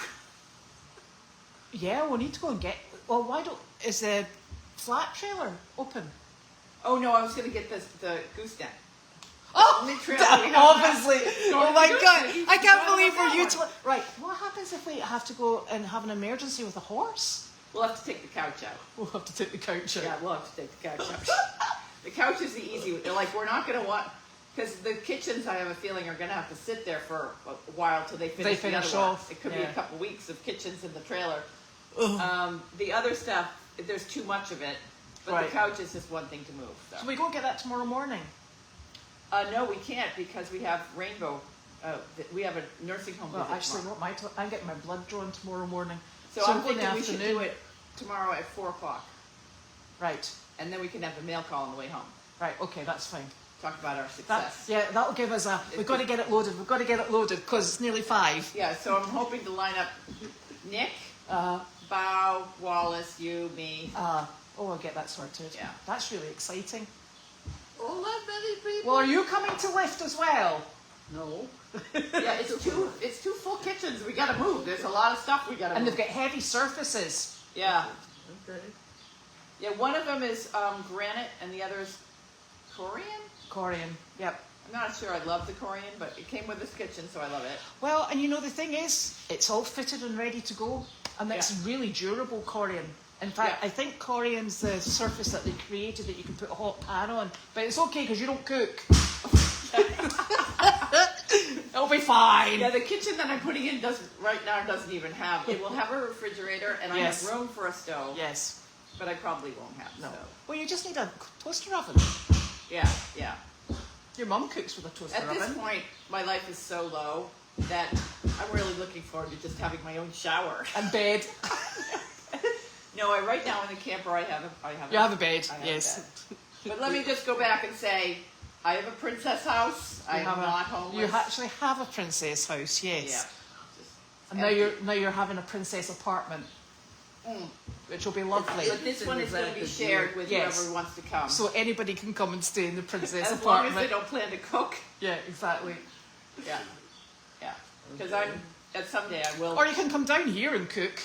S1: Yeah, we need to go and get. Well, is the flat trailer open?
S5: Oh no, I was going to get the gooseneck.
S1: Oh,
S5: Only trailer we have
S1: obviously.
S5: left.
S1: Oh my
S5: Goose
S1: God,
S5: neck.
S1: I can't
S5: Forgot
S1: believe
S5: about
S1: we're
S5: that one.
S1: Right, what happens if we have to go and have an emergency with a horse?
S5: We'll have to take the couch out.
S1: We'll have to take the couch out.
S5: Yeah, we'll have to take the couch out. The couch is the easy one. They're like, we're not going to want, because the kitchens, I have a feeling, are going to have to sit there for a while till they finish the other
S1: off.
S5: one. It could be
S1: Yeah.
S5: a couple weeks of kitchens in the trailer. The other stuff, there's too much of it, but
S1: Right.
S5: the couch is just one thing to move. So.
S1: So we go get that tomorrow morning.
S5: No, we can't because we have Rainbow. We have a nursing home
S1: Well,
S5: visit
S1: actually,
S5: tomorrow.
S1: I'm getting my blood drawn tomorrow morning.
S5: So I'm
S1: in the
S5: thinking we should
S1: afternoon.
S5: do it tomorrow at 4 o'clock,
S1: Right,
S5: and then we can have the mail call on the way home.
S1: right, okay, that's fine.
S5: Talk about our success.
S1: That'll give us we've got to get it loaded, because it's nearly 5.
S5: Yeah, so I'm hoping to line up Nick, Bow, Wallace, you, me.
S1: We'll get that sorted.
S5: Yeah.
S1: That's really exciting.
S3: All that many people?
S1: Well, are you coming to lift as well?
S3: No.
S5: Yeah, it's two full kitchens. We got to move. There's a lot of stuff we got to
S1: And
S5: move.
S1: they've got heavy surfaces.
S5: Yeah,
S3: Okay.
S5: yeah. One of them is granite, and the other is Korean.
S1: Corian, yep.
S5: I'm not sure I love the Korean, but it came with this kitchen, so I love it.
S1: Well, and the thing is, it's all fitted and ready to go. And it's really durable Corian. In fact,
S5: Yeah.
S1: I think Corian's the surface that they created that you can put a hot pan on. But it's okay because you don't cook. It'll be fine.
S5: Yeah, the kitchen that I'm putting in right now doesn't even have. It will have a refrigerator, and
S1: Yes.
S5: I have room for a stove.
S1: Yes.
S5: But I probably won't have a
S1: No.
S5: stove.
S1: Well, you just need a toaster oven.
S5: Yeah, yeah.
S1: Your mum cooks with a toaster
S5: At this
S1: oven.
S5: point, my life is so low that I'm really looking forward to just having my own shower.
S1: And bed.
S5: No, right now in the camper I have
S1: You have a bed,
S5: I have
S1: yes.
S5: a bed. But let me just go back and say, I have a princess house. I am not homeless.
S1: You actually have a princess house, yes.
S5: Yeah. Just
S1: And
S5: empty.
S1: now you're having a princess apartment, which will be lovely.
S5: But this one is going to be shared with
S1: Yes.
S5: whoever wants to come.
S1: So anybody can come and stay in the princess
S5: as long as
S1: apartment.
S5: they don't plan to cook.
S1: Yeah, exactly.
S5: Yeah. Yeah. Because someday I will.
S1: Or you can come down here and cook.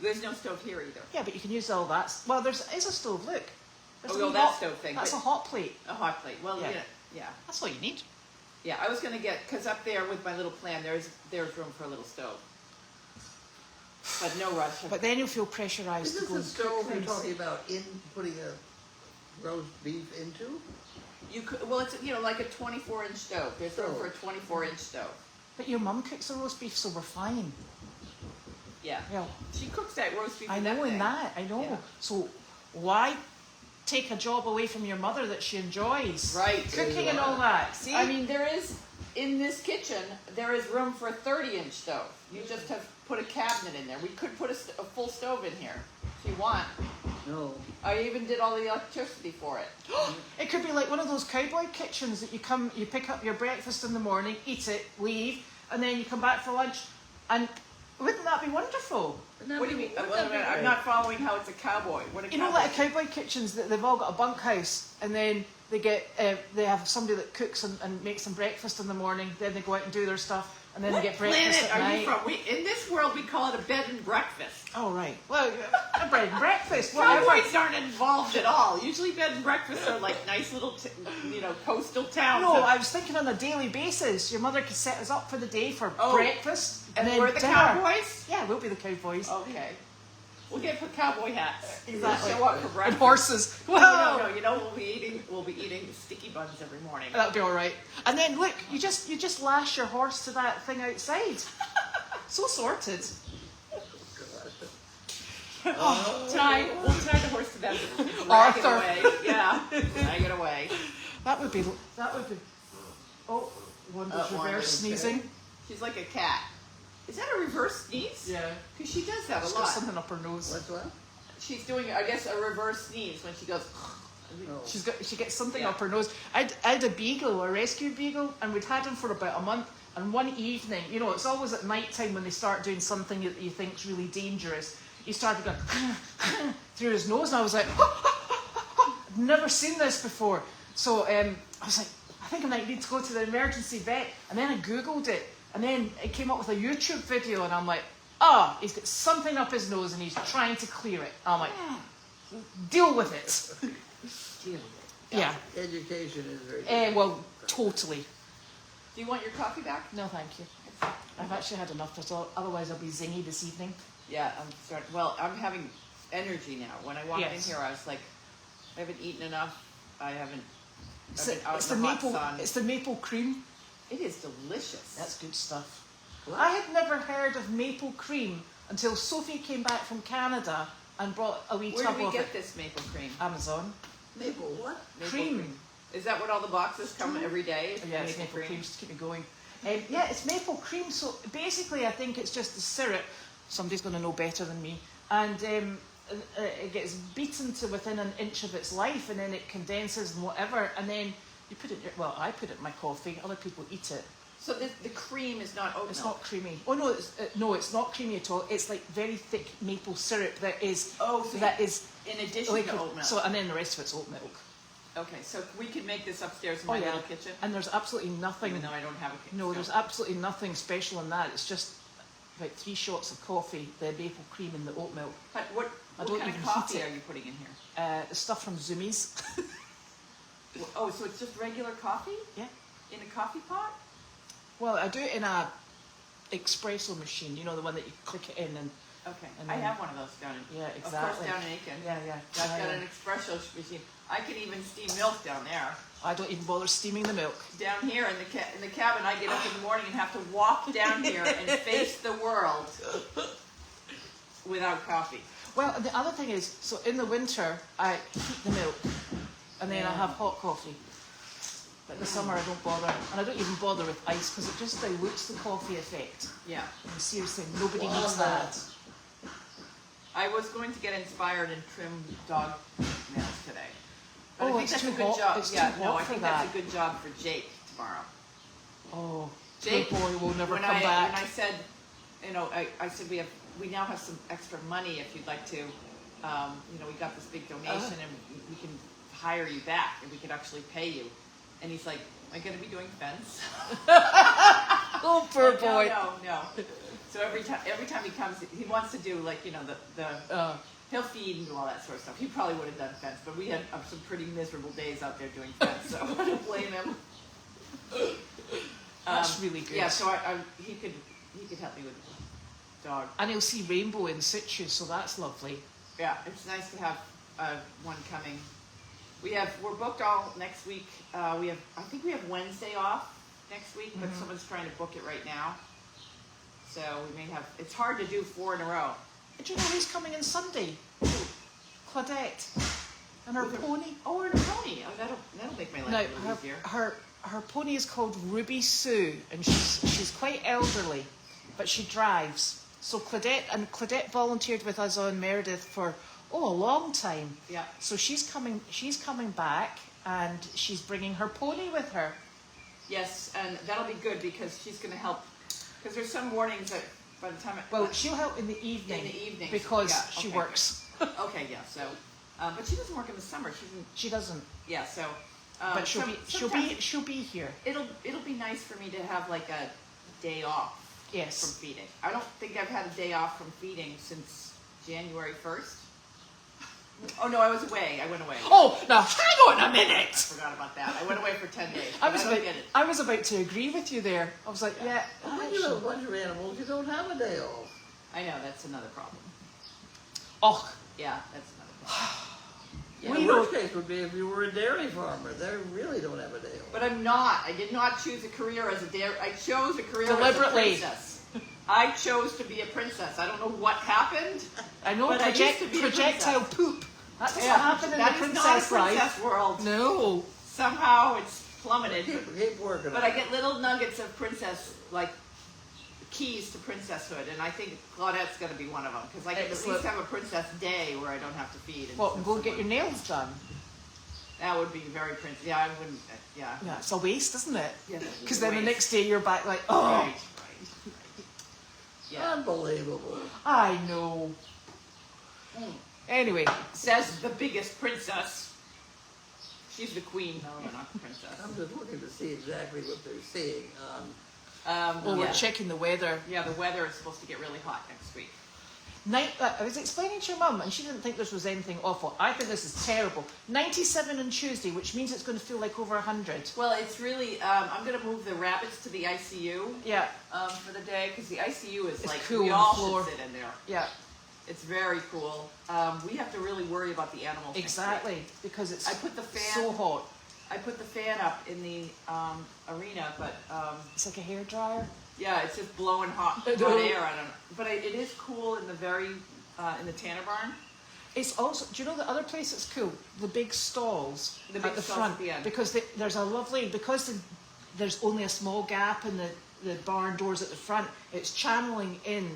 S5: There's no stove here either.
S1: Yeah, but you can use all that. Well, there is a stove. Look. There's
S5: Oh,
S1: a
S5: well,
S1: wee
S5: that
S1: hot-
S5: stove thing,
S1: That's
S5: but-
S1: a hot plate.
S5: A hot plate. Well,
S1: Yeah.
S5: yeah.
S1: That's all you need.
S5: Yeah, I was gonna get, cause up there with my little plan, there's room for a little stove. But no rush.
S1: But then you'll feel pressurized
S3: Is
S1: to
S3: this
S1: go
S3: the
S1: and
S3: stove
S1: cook
S3: you're
S1: things.
S3: talking about in putting a roast beef into?
S5: You could, well, it's, you know, like a 24-inch stove. There's room for a 24-inch stove.
S1: But your mum cooks the roast beef, so we're fine.
S5: Yeah.
S1: Yeah.
S5: She cooks that roast beef.
S1: I
S5: with
S1: know in
S5: thing.
S1: that, I know.
S5: Yeah.
S1: So why take a job away from your mother that she enjoys?
S5: Right.
S1: Cooking and all that. See?
S5: I mean, there is, in this kitchen, there is room for a 30-inch stove. You just have put a cabinet in there. We could put a full stove in here if you want.
S3: No.
S5: I even did all the electricity for it.
S1: It could be like one of those cowboy kitchens that you pick up your breakfast in the morning, eat it, leave, and then you come back for lunch. And wouldn't that be wonderful?
S5: What do you mean? I'm not following how it's a cowboy. What a
S1: You know, like a cowboy kitchens, that they've all got a bunkhouse, and then they have somebody that cooks and makes them breakfast in the morning. Then they go out and do their stuff, and then
S5: What
S1: they get breakfast
S5: planet
S1: at
S5: are
S1: night.
S5: you from? In this world, we call it a bed and breakfast.
S1: Oh right. Well, a bread and breakfast. Whatever.
S5: Cowboys aren't involved at all. Usually, bed and breakfasts are like nice little, coastal towns.
S1: No, I was thinking on a daily basis. Your mother could set us up for the day for
S5: Oh.
S1: breakfast,
S5: and
S1: then
S5: we're the
S1: dinner.
S5: cowboys.
S1: Yeah, we'll be the cowboys.
S5: Okay, we'll get cowboy hats.
S1: Exactly.
S5: We'll show up for
S1: And
S5: breakfast.
S1: horses.
S5: No,
S1: Well,
S5: no, no. You know what we'll be eating sticky buns every morning.
S1: that'll be all right. And then look, you just lash your horse to that thing outside. So sorted.
S5: We'll tie the horse to them. Drag it
S1: Arthur.
S5: away. Yeah, drag it away.
S1: That would be. Oh, one was
S5: One
S1: reverse
S5: was
S1: sneezing.
S5: She's like a cat. Is that a reverse sneeze?
S1: Yeah.
S5: Because she does that a
S1: She's got
S5: lot.
S1: something up her nose.
S3: What's what?
S5: She's doing, I guess, a reverse sneeze when she goes.
S3: No.
S1: She gets something
S5: Yeah.
S1: up her nose. I had a beagle, a rescue beagle, and we'd had him for about a month. And one evening, it's always at night time when they start doing something that you think's really dangerous. He started going through his nose, and I was like, I've never seen this before. So I was like, I think I might need to go to the emergency vet. And then I Googled it, and then it came up with a YouTube video, and I'm like, he's got something up his nose, and he's trying to clear it. I'm like, deal with it.
S5: Deal with it.
S1: Yeah.
S3: Education is very
S1: Well, totally.
S5: Do you want your coffee back?
S1: No, thank you. I've actually had enough, otherwise I'll be zingy this evening.
S5: Yeah, I'm starting. Well, I'm having energy now. When I walked
S1: Yes.
S5: in here, I was like, I haven't eaten enough. I've been out
S1: It's
S5: in
S1: the
S5: the hot
S1: maple.
S5: sun.
S1: It's the maple cream.
S5: It is delicious.
S1: That's good stuff.
S3: What?
S1: I had never heard of maple cream until Sophie came back from Canada and brought a wee
S5: Where
S1: tub
S5: do we
S1: of
S5: get
S1: it.
S5: this maple cream?
S1: Amazon.
S3: maple what?
S5: Maple
S1: Cream.
S5: Is that what all the boxes come every day?
S1: Yeah, it's maple cream. Just keep me going. Yeah, it's maple cream. So basically, I think it's just the syrup. Somebody's going to know better than me. And it gets beaten to within an inch of its life, and then it condenses and whatever. And then you put it. I put it in my coffee. Other people eat it.
S5: So the cream is not oat
S1: It's
S5: milk.
S1: not creamy. Oh no, it's not creamy at all. It's like very thick maple syrup that is.
S5: Oh, so
S1: that is
S5: in addition
S1: liquid.
S5: to oat milk.
S1: So and then the rest of it's oat milk.
S5: Okay, so we can make this upstairs in my little kitchen.
S1: And there's absolutely nothing.
S5: Even though I don't have a kitchen.
S1: No, there's absolutely nothing special in that. It's just about 3 shots of coffee, the maple cream, and the oat milk.
S5: But what
S1: don't
S5: kind
S1: even
S5: of coffee
S1: heat it.
S5: are you putting in here?
S1: The stuff from Zoomies.
S5: Oh, so it's just regular coffee
S1: Yeah.
S5: in a coffee pot?
S1: Well, I do it in a espresso machine. You know, the one that you click it in and.
S5: Okay,
S1: And
S5: I
S1: then-
S5: have one of those down in.
S1: Yeah,
S5: Of
S1: exactly.
S5: course, down in Aiken.
S1: Yeah.
S5: I've got an espresso machine. I can even steam milk down there.
S1: I don't even bother steaming the milk.
S5: Down here in the cabin, I get up in the morning and have to walk down here and face the world without coffee.
S1: Well, the other thing is, so in the winter, I heat the milk, and then I have hot coffee. But in the summer, I don't bother. And I don't even bother with ice, because it just dilutes the coffee effect.
S5: Yeah.
S1: And seriously, nobody
S3: Wow.
S1: needs that.
S5: I was going to get inspired and trim dog nails today. But
S1: Oh,
S5: I think
S1: it's
S5: that's
S1: too
S5: a good
S1: hot-
S5: job.
S1: it's too
S5: Yeah,
S1: hot
S5: no, I
S1: for
S5: think
S1: that.
S5: that's a good job for Jake tomorrow.
S1: Oh,
S5: Jake,
S1: poor boy will never
S5: when
S1: come
S5: I,
S1: back.
S5: When I said, I said we now have some extra money if you'd like to, we got this big donation and we can hire you back and we could actually pay you. And he's like, am I going to be doing fence?
S1: Oh, poor
S5: Like,
S1: boy.
S5: No. So every time he comes, he wants to do like, he'll feed and do all that sort of stuff. He probably would have done fence, but we had some pretty miserable days out there doing fence, so I don't blame him.
S1: That's really good.
S5: Yeah, so he could help me with the dog.
S1: And he'll see rainbow in situ, so that's lovely.
S5: Yeah, it's nice to have one coming. We're booked all next week. I think we have Wednesday off next week, but someone's trying to book it right now. So we may have. It's hard to do 4 in a row.
S1: Do you know who's coming in Sunday? Claudette. And her pony.
S5: Oh, and a pony. Oh, that'll make my life
S1: Now,
S5: a little easier.
S1: her pony is called Ruby Sue, and she's quite elderly, but she drives. So Claudette volunteered with us on Meredith for a long time.
S5: Yeah.
S1: So she's coming back, and she's bringing her pony with her.
S5: Yes, and that'll be good because she's going to help. Because there's some mornings that by the time
S1: She'll help in the evening.
S5: In the evening,
S1: because
S5: yeah,
S1: she
S5: okay,
S1: works.
S5: Okay, yeah. So, but she doesn't work in the summer.
S1: She doesn't.
S5: Yeah. So.
S1: But she'll be here.
S5: It'll be nice for me to have like a day off.
S1: Yes.
S5: From feeding. I don't think I've had a day off from feeding since January 1st. Oh no, I was away. I went away.
S1: Oh, now hang on a minute.
S5: I forgot about that. I went away for 10 days.
S1: I was about to agree with you there. I was like, yeah.
S3: When you have a bunch of animals, you don't have a day off.
S5: I know, that's another problem.
S1: Oh,
S5: Yeah, that's another problem. Yeah.
S3: The worst case would be if you were a dairy farmer. They really don't have a day off.
S5: But I'm not. I did not choose a career as a dairy. I chose a career
S1: Deliberately.
S5: as a princess. I chose to be a princess. I don't know what happened.
S1: I know
S5: But I used to be a
S1: projectile
S5: princess.
S1: poop. That doesn't
S5: Yeah,
S1: happen in the
S5: that is not a
S1: princess life.
S5: princess world.
S1: No.
S5: Somehow it's plummeted.
S3: Keep working
S5: But
S3: on
S5: I get little nuggets of princess, like keys to princesshood, and I think Claudette's going to be one of them because I can at
S1: Excellent.
S5: least have a princess day where I don't have to feed. And
S1: Well, go get your nails done.
S5: That would be very princess. Yeah, I wouldn't. Yeah.
S1: Yeah, it's a waste, isn't it?
S5: Yeah, that would be
S1: Because
S5: a
S1: then the
S5: waste.
S1: next day you're back like, oh,
S5: Right. Yeah.
S3: Unbelievable.
S1: I know. Anyway,
S5: Says the biggest princess. She's the queen. No, I'm not the princess.
S3: I'm just looking to see exactly what they're seeing.
S1: well,
S5: yeah.
S1: we're checking the weather.
S5: Yeah, the weather is supposed to get really hot next week.
S1: I was explaining to your mum, and she didn't think this was anything awful. I think this is terrible. 97 on Tuesday, which means it's going to feel like over 100.
S5: Well, it's really. I'm going to move the rabbits to the ICU.
S1: Yeah,
S5: For the day because the ICU is
S1: It's
S5: like
S1: cool
S5: we
S1: on
S5: all
S1: the floor.
S5: should sit in there.
S1: yeah,
S5: It's very cool. We have to really worry about the animals. next week.
S1: exactly. Because it's
S5: I put the fan.
S1: so hot.
S5: I put the fan up in the arena, but
S1: It's like a hairdryer.
S5: yeah, it's just blowing hot
S1: I know.
S5: air. I don't know, but it is cool in the in the Tanner barn.
S1: It's also, do you know the other place that's cool? The big stalls
S5: The
S1: at
S5: big
S1: the
S5: stalls
S1: front.
S5: at the end.
S1: Because there's a lovely, there's only a small gap in the barn doors at the front, it's channeling in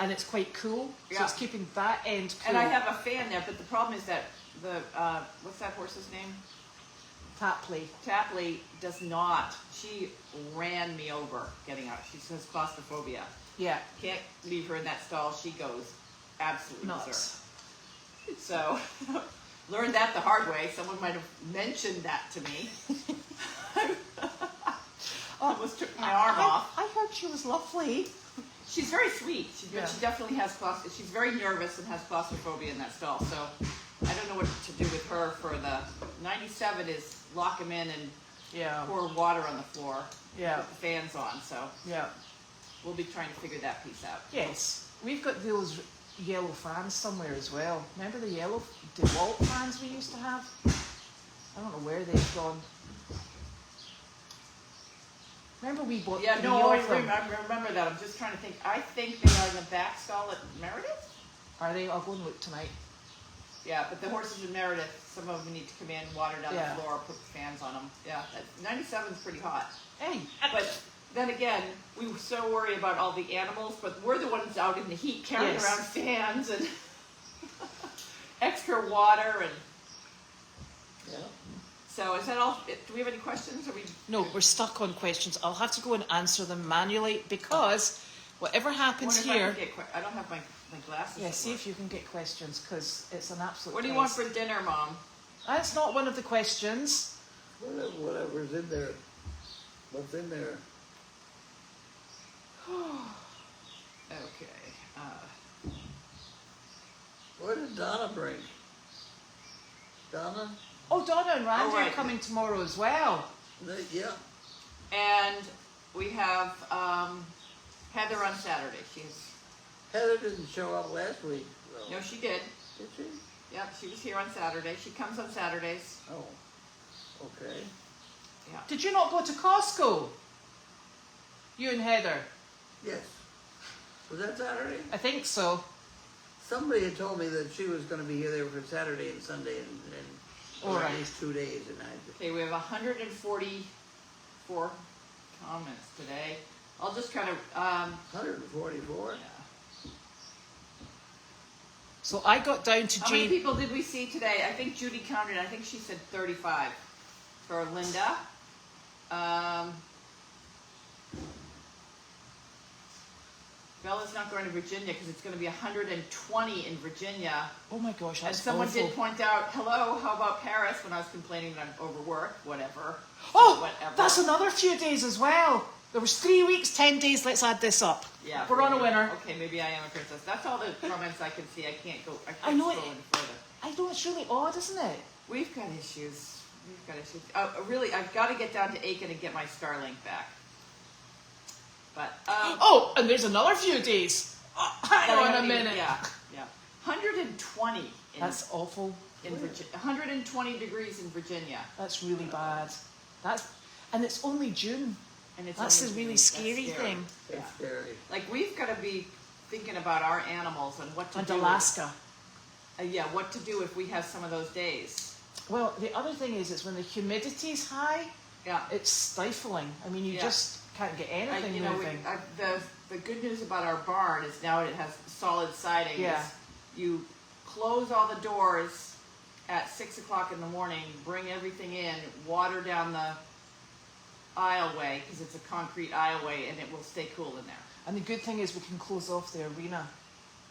S1: and it's quite cool. So
S5: Yeah.
S1: it's keeping that end cool.
S5: And I have a fan there, but the problem is that the what's that horse's name?
S1: Tapley.
S5: Tapley does not. She ran me over getting out. She has claustrophobia.
S1: Yeah.
S5: Can't leave her in that stall. She goes absolutely
S1: Nuts.
S5: berserk. So, learned that the hard way. Someone might have mentioned that to me. Almost took my arm off.
S1: I heard she was lovely.
S5: She's very sweet. She
S1: Yeah.
S5: definitely has she's very nervous and has claustrophobia in that stall. So, I don't know what to do with her for the 97 is lock him in and
S1: Yeah.
S5: pour water on the floor.
S1: Yeah.
S5: Put the fans on. So,
S1: Yeah.
S5: we'll be trying to figure that piece out.
S1: Yes. We've got those yellow fans somewhere as well. Remember the yellow DeWalt fans we used to have? I don't know where they've gone. Remember we bought
S5: Yeah,
S1: three
S5: no, I
S1: of them?
S5: remember that. I'm just trying to think. I think they are in the back stall at Meredith.
S1: Are they? I'll go and look tonight.
S5: Yeah, but the horses in Meredith, some of them need to come in, water down
S1: Yeah.
S5: the floor, put fans on them. Yeah, 97 is pretty hot.
S1: Hey,
S5: But then again, we so worry about all the animals, but we're the ones out in the heat carrying
S1: Yes.
S5: around fans and extra water. And
S3: Yeah.
S5: so is that all? Do we have any questions? Are we?
S1: no, we're stuck on questions. I'll have to go and answer them manually because whatever happens
S5: Wonder if I
S1: here.
S5: can get I don't have my glasses.
S1: Yeah,
S5: at
S1: see
S5: work.
S1: if you can get questions because it's an absolute.
S5: What do you
S1: mess.
S5: want for dinner, Mom?
S1: That's not one of the questions.
S3: Whatever's in there. What's in there?
S5: Okay.
S3: What did Donna bring? Donna?
S1: Oh, Donna and Randy
S5: Oh, right.
S1: are coming tomorrow as well.
S3: Yeah.
S5: And we have Heather on Saturday.
S3: Heather didn't show up last week, though.
S5: No, she did.
S3: Did she?
S5: Yep, she was here on Saturday. She comes on Saturdays.
S3: Oh, okay.
S5: Yeah.
S1: Did you not go to Costco? You and Heather?
S3: Yes. Was that Saturday?
S1: I think so.
S3: Somebody had told me that she was going to be here there for Saturday and Sunday and
S1: All
S3: or
S1: right.
S3: at least 2 days, and I.
S5: Okay, we have 144 comments today. I'll just kind of
S3: 144.
S5: yeah.
S1: So I got down to
S5: How many
S1: Jane.
S5: people did we see today? I think Judy counted. I think she said 35 for Linda. Bella's not going to Virginia because it's going to be 120 in Virginia.
S1: Oh my gosh,
S5: And
S1: that's
S5: someone
S1: awful.
S5: did point out, hello, how about Paris? When I was complaining that I'm overworked, whatever.
S1: Oh,
S5: Whatever.
S1: that's another few days as well. There was 3 weeks, 10 days. Let's add this up.
S5: Yeah,
S1: We're on a winner.
S5: Okay, maybe I am a princess. That's all the comments I can see. I can't go. I
S1: I
S5: can't
S1: know
S5: scroll
S1: it-
S5: any further.
S1: I know, it's really odd, isn't it?
S5: We've got issues. We've got issues. Really, I've got to get down to Aiken and get my Starlink back. But
S1: Oh, and there's another few days. Oh, hang on a minute.
S5: Yeah, yeah. 120 in
S1: That's awful.
S5: Virginia. 120 degrees in Virginia,
S1: That's really bad. And it's only June.
S5: and it's
S1: That's
S5: only
S1: the really
S5: June. That's
S1: scary thing.
S5: Yeah.
S3: It's scary.
S5: Like we've got to be thinking about our animals and what to
S1: And
S5: do.
S1: Alaska.
S5: Yeah, what to do if we have some of those days.
S1: Well, the other thing is when the humidity's high,
S5: Yeah.
S1: it's stifling. I mean, you
S5: Yeah.
S1: just can't get anything
S5: You know,
S1: moving.
S5: the good news about our barn is now it has solid siding.
S1: Yeah.
S5: You close all the doors at 6 o'clock in the morning, bring everything in, water down the aisleway because it's a concrete aisleway, and it will stay cool in there.
S1: And the good thing is we can close off the arena.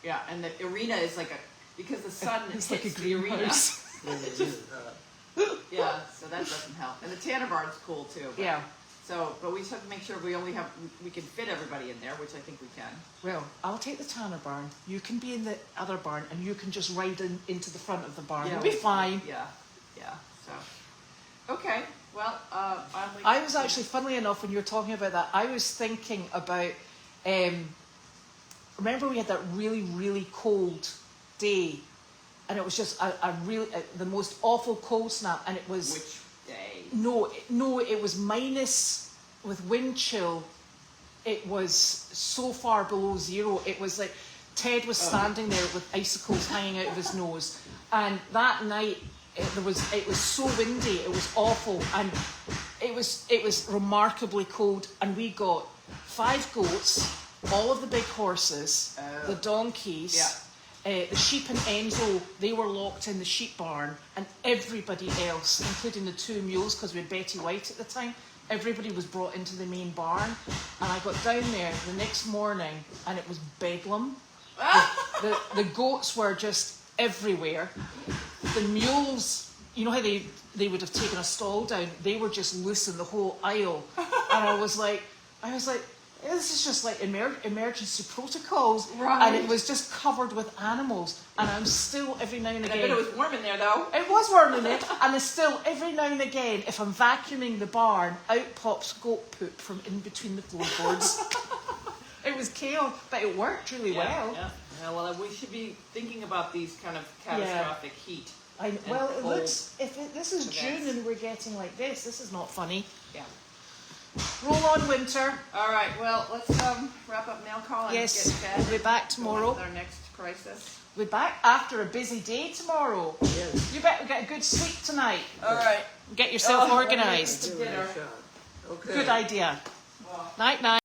S5: Yeah, and the arena is like because the sun
S1: It's
S5: hits
S1: like a
S5: the arena.
S1: greenhouse.
S3: Yeah, it is,
S5: Yeah, so that doesn't help. And the Tanner barn's cool too. But,
S1: Yeah.
S5: But we just have to make sure we can fit everybody in there, which I think we can.
S1: Well, I'll take the Tanner barn. You can be in the other barn, and you can just ride into the front of the barn. We'll be fine.
S5: Yeah, yeah. So, okay. Well,
S1: I was actually, funnily enough, when you were talking about that, I was thinking about. Remember, we had that really, really cold day, and it was just the most awful cold snap, and it was.
S5: which day?
S1: No, it was minus with wind chill. It was so far below zero. It was like Ted was standing there with icicles hanging out of his nose, and that night it was so windy. It was awful, and it was remarkably cold. And we got 5 goats, all of the big horses, the donkeys.
S5: Yeah.
S1: The sheep and Enzo, they were locked in the sheep barn, and everybody else, including the 2 mules, because we had Betty White at the time, everybody was brought into the main barn. And I got down there the next morning, and it was bedlam. The goats were just everywhere. The mules, you know how they would have taken a stall down, they were just loose in the whole aisle. And I was like, this is just like emergency protocols.
S5: Right.
S1: And it was just covered with animals. And I'm still, every now and
S5: I
S1: again...
S5: bet it was warm in there, though.
S1: It was warm in it. And it's still, every now and again, if I'm vacuuming the barn, out pops goat poop from in between the floorboards. It was chaos, but it worked really well.
S5: Yeah. Yeah, well, we should be thinking about these kind of catastrophic heat.
S1: Well, it
S5: cold
S1: looks, this is
S5: events.
S1: June and we're getting like this is not funny.
S5: Yeah.
S1: Roll on, winter.
S5: All right. Well, let's wrap up mail call and
S1: Yes,
S5: get fed.
S1: we'll be back
S5: Go on
S1: tomorrow.
S5: with our next crisis.
S1: We're back after a busy day tomorrow.
S3: Yes.
S1: You better get a good sleep tonight.
S5: All right.
S1: Get yourself organised.
S5: Dinner.
S3: Okay.
S1: Good idea.
S5: Well,
S1: Night, night.